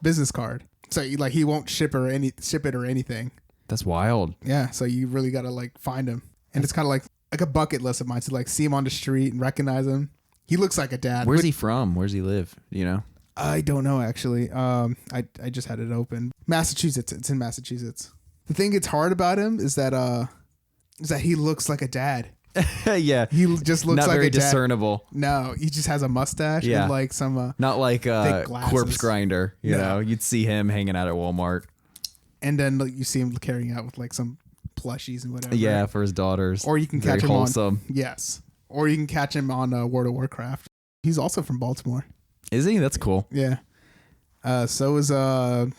business card. So he won't ship it or anything. That's wild. Yeah. So you really got to like find him. And it's kind of like a bucket list of mine to like see him on the street and recognize him. He looks like a dad. Where's he from? Where's he live? You know? I don't know, actually. I just had it open. Massachusetts. It's in Massachusetts. The thing that's hard about him is that he looks like a dad. Yeah. He just looks not like very a dad. Discernible. No, he just has a mustache and like some not like a corpse grinder, you know. You'd see him hanging out at Walmart. And then like, you see him carrying out with like some plushies and whatever. Yeah, for his daughters. Or you can very catch him wholesome. on yes. Or you can catch him on World of Warcraft. He's also from Baltimore. Is he? That's cool. Yeah. So is the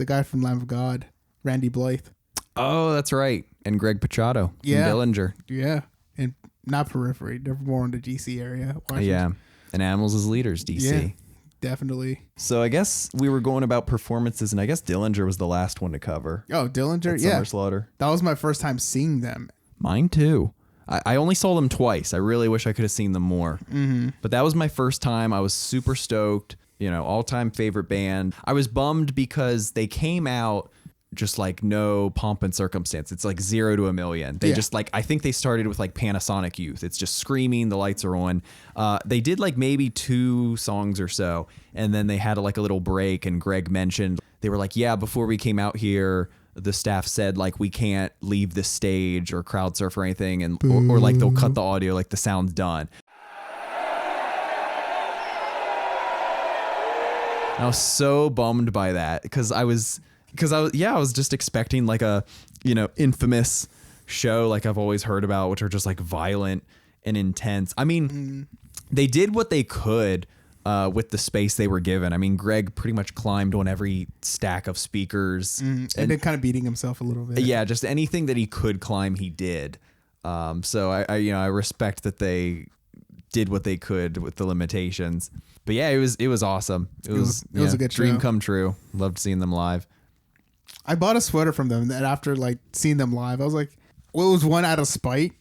guy from Lamb of God, Randy Blythe. Oh, that's right. And Greg Pachado from Dillinger. Yeah. And not Periphery. They're more in the DC area. Washington. Yeah. And Animals as Leaders, DC. Yeah, definitely. So I guess we were going about performances, and I guess Dillinger was the last one to cover. Oh, Dillinger? Summer Slaughter. That was my first time seeing them. Mine too. I only saw them twice. I really wish I could have seen them more. Mm-hmm. But that was my first time. I was super stoked. You know, all-time favorite band. I was bummed because they came out just like no pomp and circumstance. It's like 0 to a million. They just like, I think they started with like Panasonic Youth. It's just screaming, the lights are on. They did like maybe 2 songs or so, and then they had like a little break, and Greg mentioned, they were like, yeah, before we came out here, the staff said like we can't leave the stage or crowd surf or anything, and or like they'll cut the audio, like the sound's done. I was so bummed by that because I was just expecting like a, you know, infamous show like I've always heard about, which are just like violent and intense. I mean, they did what they could with the space they were given. I mean, Greg pretty much climbed on every stack of speakers and then kind of beating himself a little bit. Yeah, just anything that he could climb, he did. So I respect that they did what they could with the limitations. But yeah, it was awesome. It was a good dream show. come true. Loved seeing them live. I bought a sweater from them, and after like seeing them live, I was like, well, it was one out of spite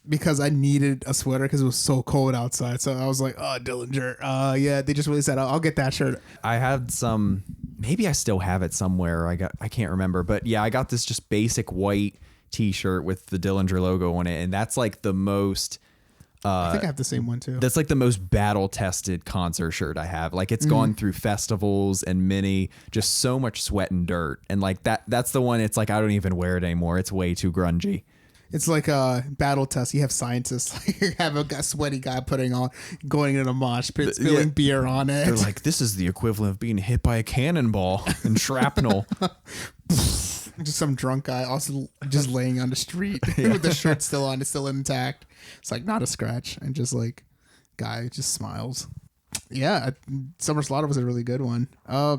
because I needed a sweater because it was so cold outside. So I was like, oh, Dillinger. Yeah, they just really said, I'll get that shirt. I had some, maybe I still have it somewhere. I can't remember, but yeah, I got this just basic white t-shirt with the Dillinger logo on it. And that's like the most, I think I have the same one too. that's like the most battle tested concert shirt I have. Like it's gone through festivals and many, just so much sweat and dirt. And like that's the one. It's like, I don't even wear it anymore. It's way too grungy. It's like a battle test. You have scientists like have a sweaty guy going in a mosh pit, spilling beer on it. They're like, this is the equivalent of being hit by a cannonball and shrapnel. Just some drunk guy also just laying on the street with the shirt still on, it's still intact. It's like not a scratch, and just like guy just smiles. Yeah, Summer Slaughter was a really good one. I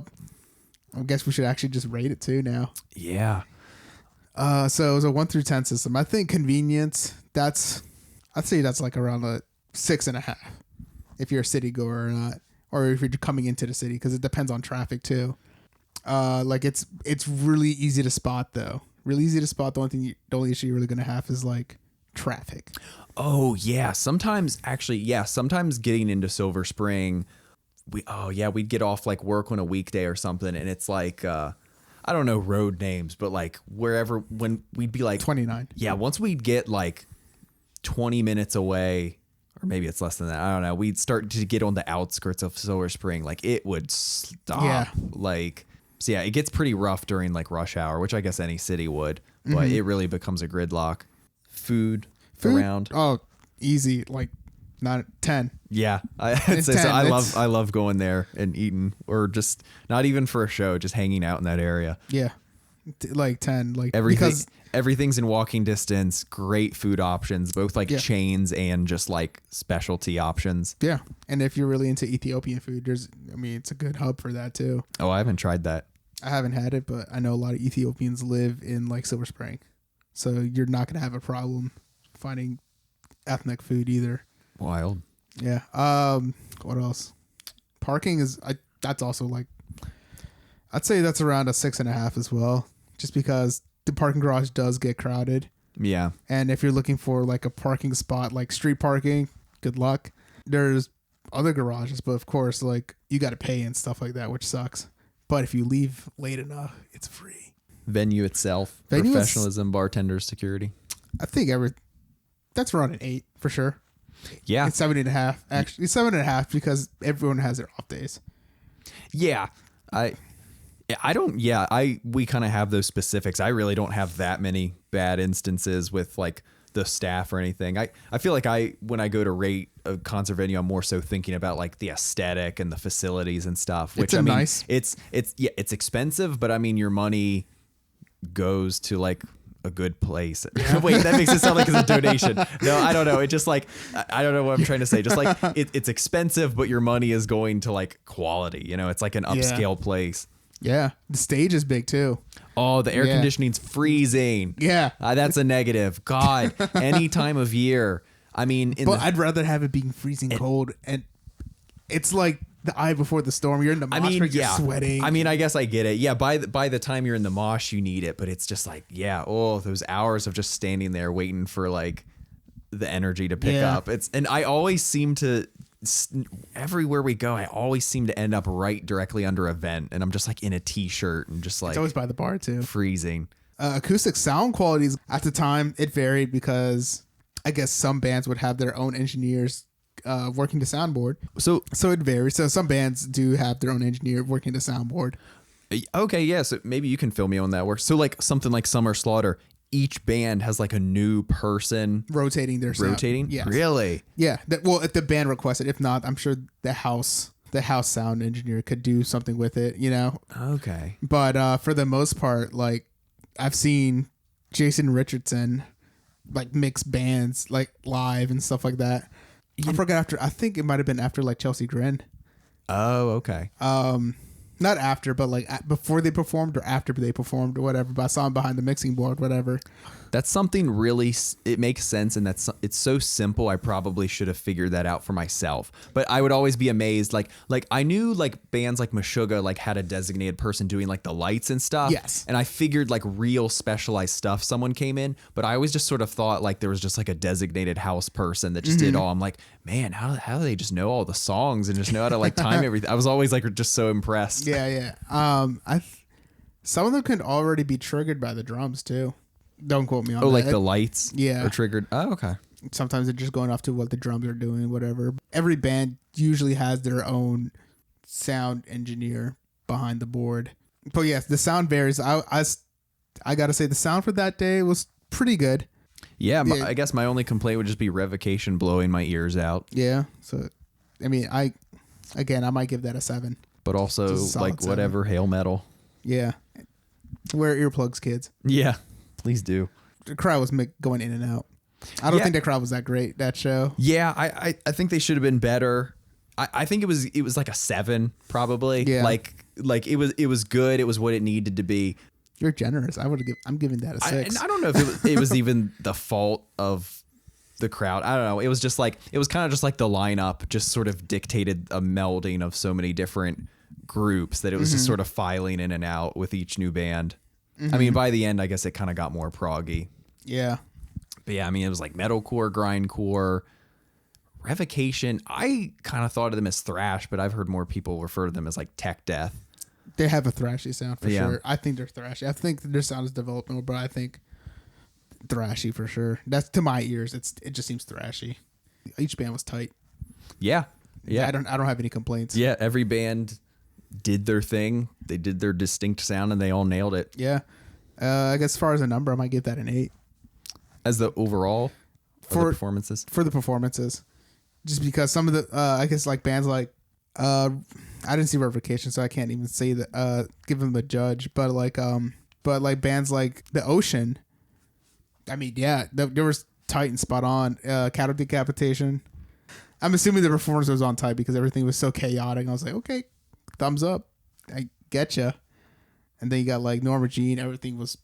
guess we should actually just rate it too now. Yeah. So it was a 1 through 10 system. I think convenience, I'd say that's like around a 6.5 if you're a city goer or not, or if you're coming into the city, because it depends on traffic too. Like it's really easy to spot though. Really easy to spot. The only issue you're really gonna have is like traffic. Oh yeah. Sometimes getting into Silver Spring, we'd get off like work on a weekday or something, and it's like I don't know road names, but like when we'd be like 29. Yeah, once we'd get like 20 minutes away, or maybe it's less than that, I don't know, we'd start to get on the outskirts of Silver Spring, like it would stop. Yeah. Like, so yeah, it gets pretty rough during like rush hour, which I guess any city would, but it really becomes a gridlock. Food around. Oh, easy. Like not 10. Yeah, I'd say 10. so. I love going there and eating, or just not even for a show, just hanging out in that area. Yeah, like 10. Like everything's in walking distance. Great food options, both like chains and just like specialty options. Yeah, and if you're really into Ethiopian food, it's a good hub for that too. Oh, I haven't tried that. I haven't had it, but I know a lot of Ethiopians live in like Silver Spring, so you're not gonna have a problem finding ethnic food either. Wild. Yeah. What else? Parking that's also like, I'd say that's around a 6.5 as well, just because the parking garage does get crowded. Yeah. And if you're looking for like a parking spot, like street parking, good luck. There's other garages, but of course, like you got to pay and stuff like that, which sucks. But if you leave late enough, it's free. Venue itself, professionalism, bartenders, security. I think that's around an 8 for sure. Yeah. It's 7.5. Actually, it's 7.5 because everyone has their off days. Yeah. We kind of have those specifics. I really don't have that many bad instances with like the staff or anything. I feel like when I go to rate a concert venue, I'm more so thinking about like the aesthetic and the facilities and stuff, which it's expensive, but I mean, your money goes to like a good place. Wait, that makes it sound like it's a donation. No, I don't know. It just like, I don't know what I'm trying to say. Just like it's expensive, but your money is going to like quality, it's like an upscale place. Yeah. The stage is big too. Oh, the air conditioning's freezing. Yeah. That's a negative. God, any time of year. I mean, I'd rather have it being freezing cold, and it's like the eye before the storm. You're in the mosh pit, you're sweating. I mean, I guess I get it. Yeah, by the time you're in the mosh, you need it, but it's just like, those hours of just standing there waiting for like the energy to pick up. And I always seem to, everywhere we go, I always seem to end up right directly under a vent, and I'm just like in a t-shirt and just like, it's always by the bar too. Freezing. Acoustic sound qualities at the time, it varied because I guess some bands would have their own engineers working the soundboard. So it varies. So some bands do have their own engineer working the soundboard. Okay, yeah, so maybe you can fill me on that work. So like something like Summer Slaughter, each band has like a new person rotating their sound. rotating. Yes. Really? Yeah. Well, if the band requested, if not, I'm sure the house sound engineer could do something with it, you know? Okay. But for the most part, like I've seen Jason Richardson like mix bands like live and stuff like that. I forgot I think it might have been after like Chelsea Grin. Oh, okay. Not after, but like before they performed or after they performed or whatever. But I saw him behind the mixing board, whatever. That's something really, it makes sense, and it's so simple. I probably should have figured that out for myself. But I would always be amazed. Like I knew like bands like Meshuggah like had a designated person doing like the lights and stuff. Yes. And I figured like real specialized stuff someone came in, but I always just sort of thought like there was just like a designated house person that just did all. I'm like, man, how do they just know all the songs and just know how to like time everything? I was always like just so impressed. Yeah. Some of them can already be triggered by the drums too. Don't quote me on that. Oh, like the lights Yeah. are triggered. Oh, okay. Sometimes they're just going off to what the drums are doing, whatever. Every band usually has their own sound engineer behind the board. But yes, the sound varies. I got to say the sound for that day was pretty good. Yeah, I guess my only complaint would just be revocation blowing my ears out. Yeah. So, I mean, I might give that a 7. But also, like, 7. whatever, hail metal. Yeah. Wear earplugs, kids. Yeah, please do. The crowd was going in and out. I don't think the crowd was that great, that show. Yeah, I think they should have been better. I think it was like a 7, probably. Yeah. Like it was good. It was what it needed to be. You're generous. I'm giving that a 6. I don't know if it was even the fault of the crowd. I don't know. It was just like, it was kind of just like the lineup just sort of dictated a melding of so many different groups that it was just sort of filing in and out with each new band. I mean, by the end, I guess it kind of got more proggy. Yeah. But yeah, I mean, it was like metalcore, grindcore, revocation. I kind of thought of them as thrash, but I've heard more people refer to them as like tech death. They have a thrashy sound for sure. I think they're thrashy. I think their sound is developed more, but I think thrashy for sure. That's to my ears. It just seems thrashy. Each band was tight. Yeah. I don't have any complaints. Yeah, every band did their thing. They did their distinct sound, and they all nailed it. Yeah. I guess as far as a number, I might give that an 8. As the overall for the performances? For the performances. Just because some of the, I guess like bands like, I didn't see Revocation, so I can't even say that, give them a judge. But like bands like The Ocean, I mean, yeah, there was tight and spot on. Cattle Decapitation. I'm assuming the performance was on tight because everything was so chaotic. I was like, okay, thumbs up. I getcha. And then you got like Norma Jean. Everything was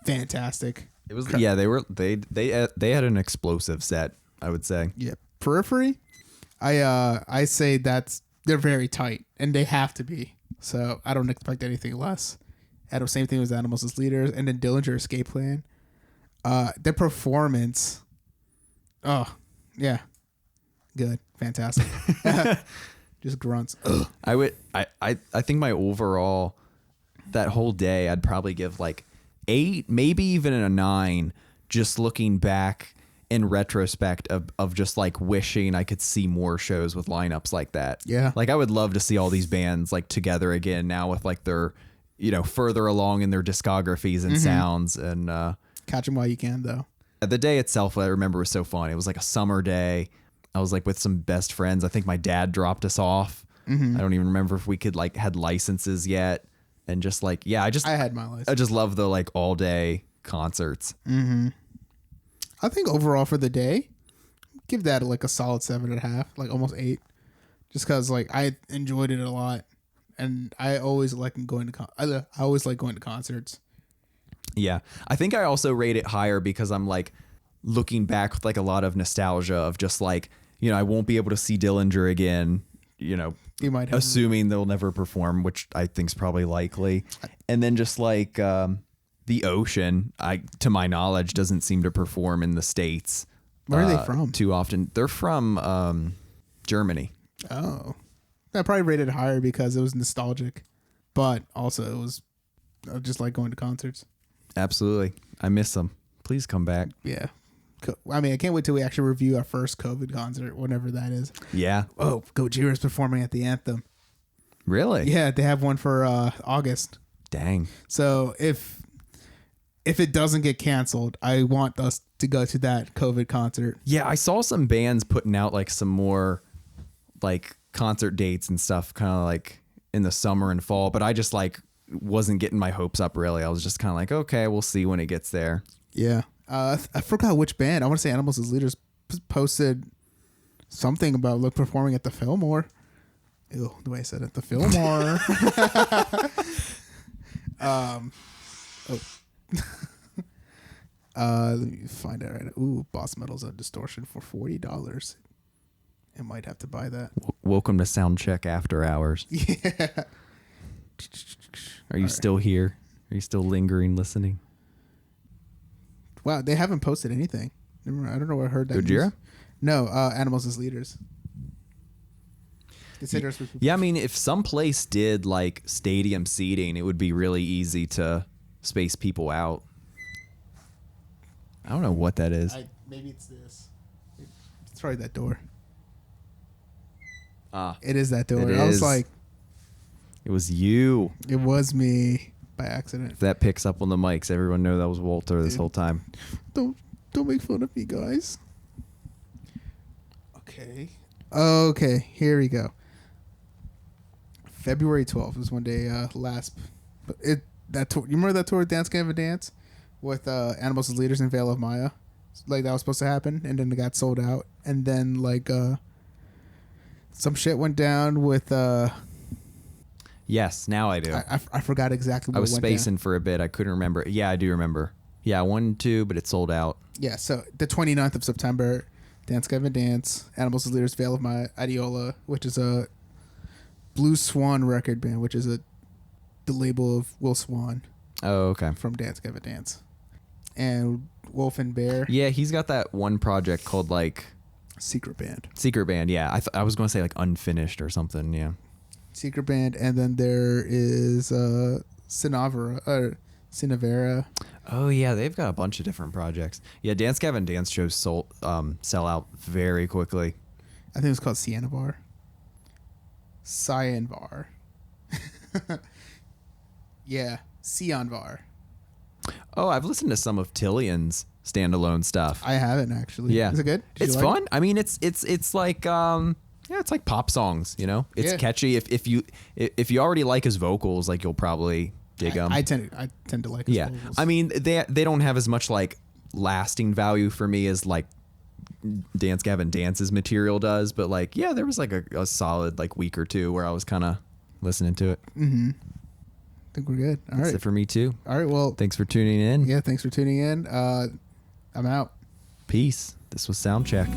fantastic. It was they had an explosive set, I would say. Yeah. Periphery, I say they're very tight and they have to be. So I don't expect anything less. And the same thing with Animals as Leaders, and then Dillinger Escape Plan. Their performance, oh yeah, good, fantastic. Just grunts. Ugh. I think my overall, that whole day, I'd probably give like 8, maybe even a 9, just looking back in retrospect of just like wishing I could see more shows with lineups like that. Yeah. Like I would love to see all these bands like together again now with like their, further along in their discographies and sounds, and Catch them while you can though. the day itself, I remember, was so fun. It was like a summer day. I was like with some best friends. I think my dad dropped us off. I don't even remember if we could like had licenses yet. And just like, yeah, I had my license. I just love the like all day concerts. I think overall for the day, give that like a solid 7.5, like almost 8, just because like I enjoyed it a lot, and I always like going to concerts. Yeah, I think I also rate it higher because I'm like looking back with like a lot of nostalgia of just like, I won't be able to see Dillinger again. You might have assuming they'll never perform, which I think is probably likely, and then just like. The Ocean, to my knowledge, doesn't seem to perform in the States. Where are they from? Too often. They're from Germany. Oh. I probably rated it higher because it was nostalgic, but also it was just like going to concerts. Absolutely. I miss them. Please come back. Yeah. I mean, I can't wait till we actually review our first COVID concert, whenever that is. Yeah. Oh, Gojira's performing at the Anthem. Really? Yeah, they have one for August. Dang. So if it doesn't get canceled, I want us to go to that COVID concert. Yeah, I saw some bands putting out like some more like concert dates and stuff kind of like in the summer and fall, but I just like wasn't getting my hopes up really. I was just kind of like, okay, we'll see when it gets there. Yeah. I forgot which band. I want to say Animals as Leaders posted something about performing at the Fillmore. Ew, the way I said it, the Fillmore. Let me find it right. Ooh, Boss Metal's a distortion for $40. I might have to buy that. Welcome to Soundcheck After Hours. Yeah. Are you still here? Are you still lingering, listening? Wow, they haven't posted anything. I don't know where I heard that. Gojira? News. No, Animals as Leaders. Yeah, I mean, if some place did like stadium seating, it would be really easy to space people out. I don't know what that is. Maybe it's this. It's probably that door. Ah, it is that door. It I was is. like, it was you. It was me by accident. If that picks up on the mics, everyone know that was Walter this whole time. Don't make fun of me, guys. Okay, here we go. February 12th was one day last. That tour. You remember that tour, Dance Gavin Dance, with Animals as Leaders and Veil of Maya? Like that was supposed to happen, and then it got sold out, and then like some shit went down with. Yes, now I do. I forgot exactly what I was went spacing down. for a bit. I couldn't remember. Yeah, I do remember. Yeah, 1, 2, but it sold out. Yeah, so the 29th of September, Dance Gavin Dance, Animals as Leaders, Veil of Maya, Adiola, which is a Blue Swan record band, which is the label of Will Swan. Oh, okay. From Dance Gavin Dance. And Wolf and Bear. Yeah, he's got that one project called like Secret Band. Secret Band, yeah. I was going to say like Unfinished or something, yeah. Secret Band, and then there is Cinavera. Oh yeah, they've got a bunch of different projects. Yeah, Dance Gavin Dance shows sell out very quickly. I think it was called Cyanvar. Yeah, Cyanvar. Oh, I've listened to some of Tillion's standalone stuff. I haven't actually. Yeah, is it good? It's fun. I mean, it's like yeah, it's like pop songs. You know, it's catchy. If you already like his vocals, like you'll probably dig them. I tend to like his vocals. I mean, they don't have as much like lasting value for me as like Dance Gavin Dance's material does, but like yeah, there was like a solid like week or two where I was kind of listening to it. Mm-hmm. I think we're good. All right. That's it for me too. All right. Well, thanks for tuning in. Yeah, thanks for tuning in. I'm out. Peace. This was Soundcheck.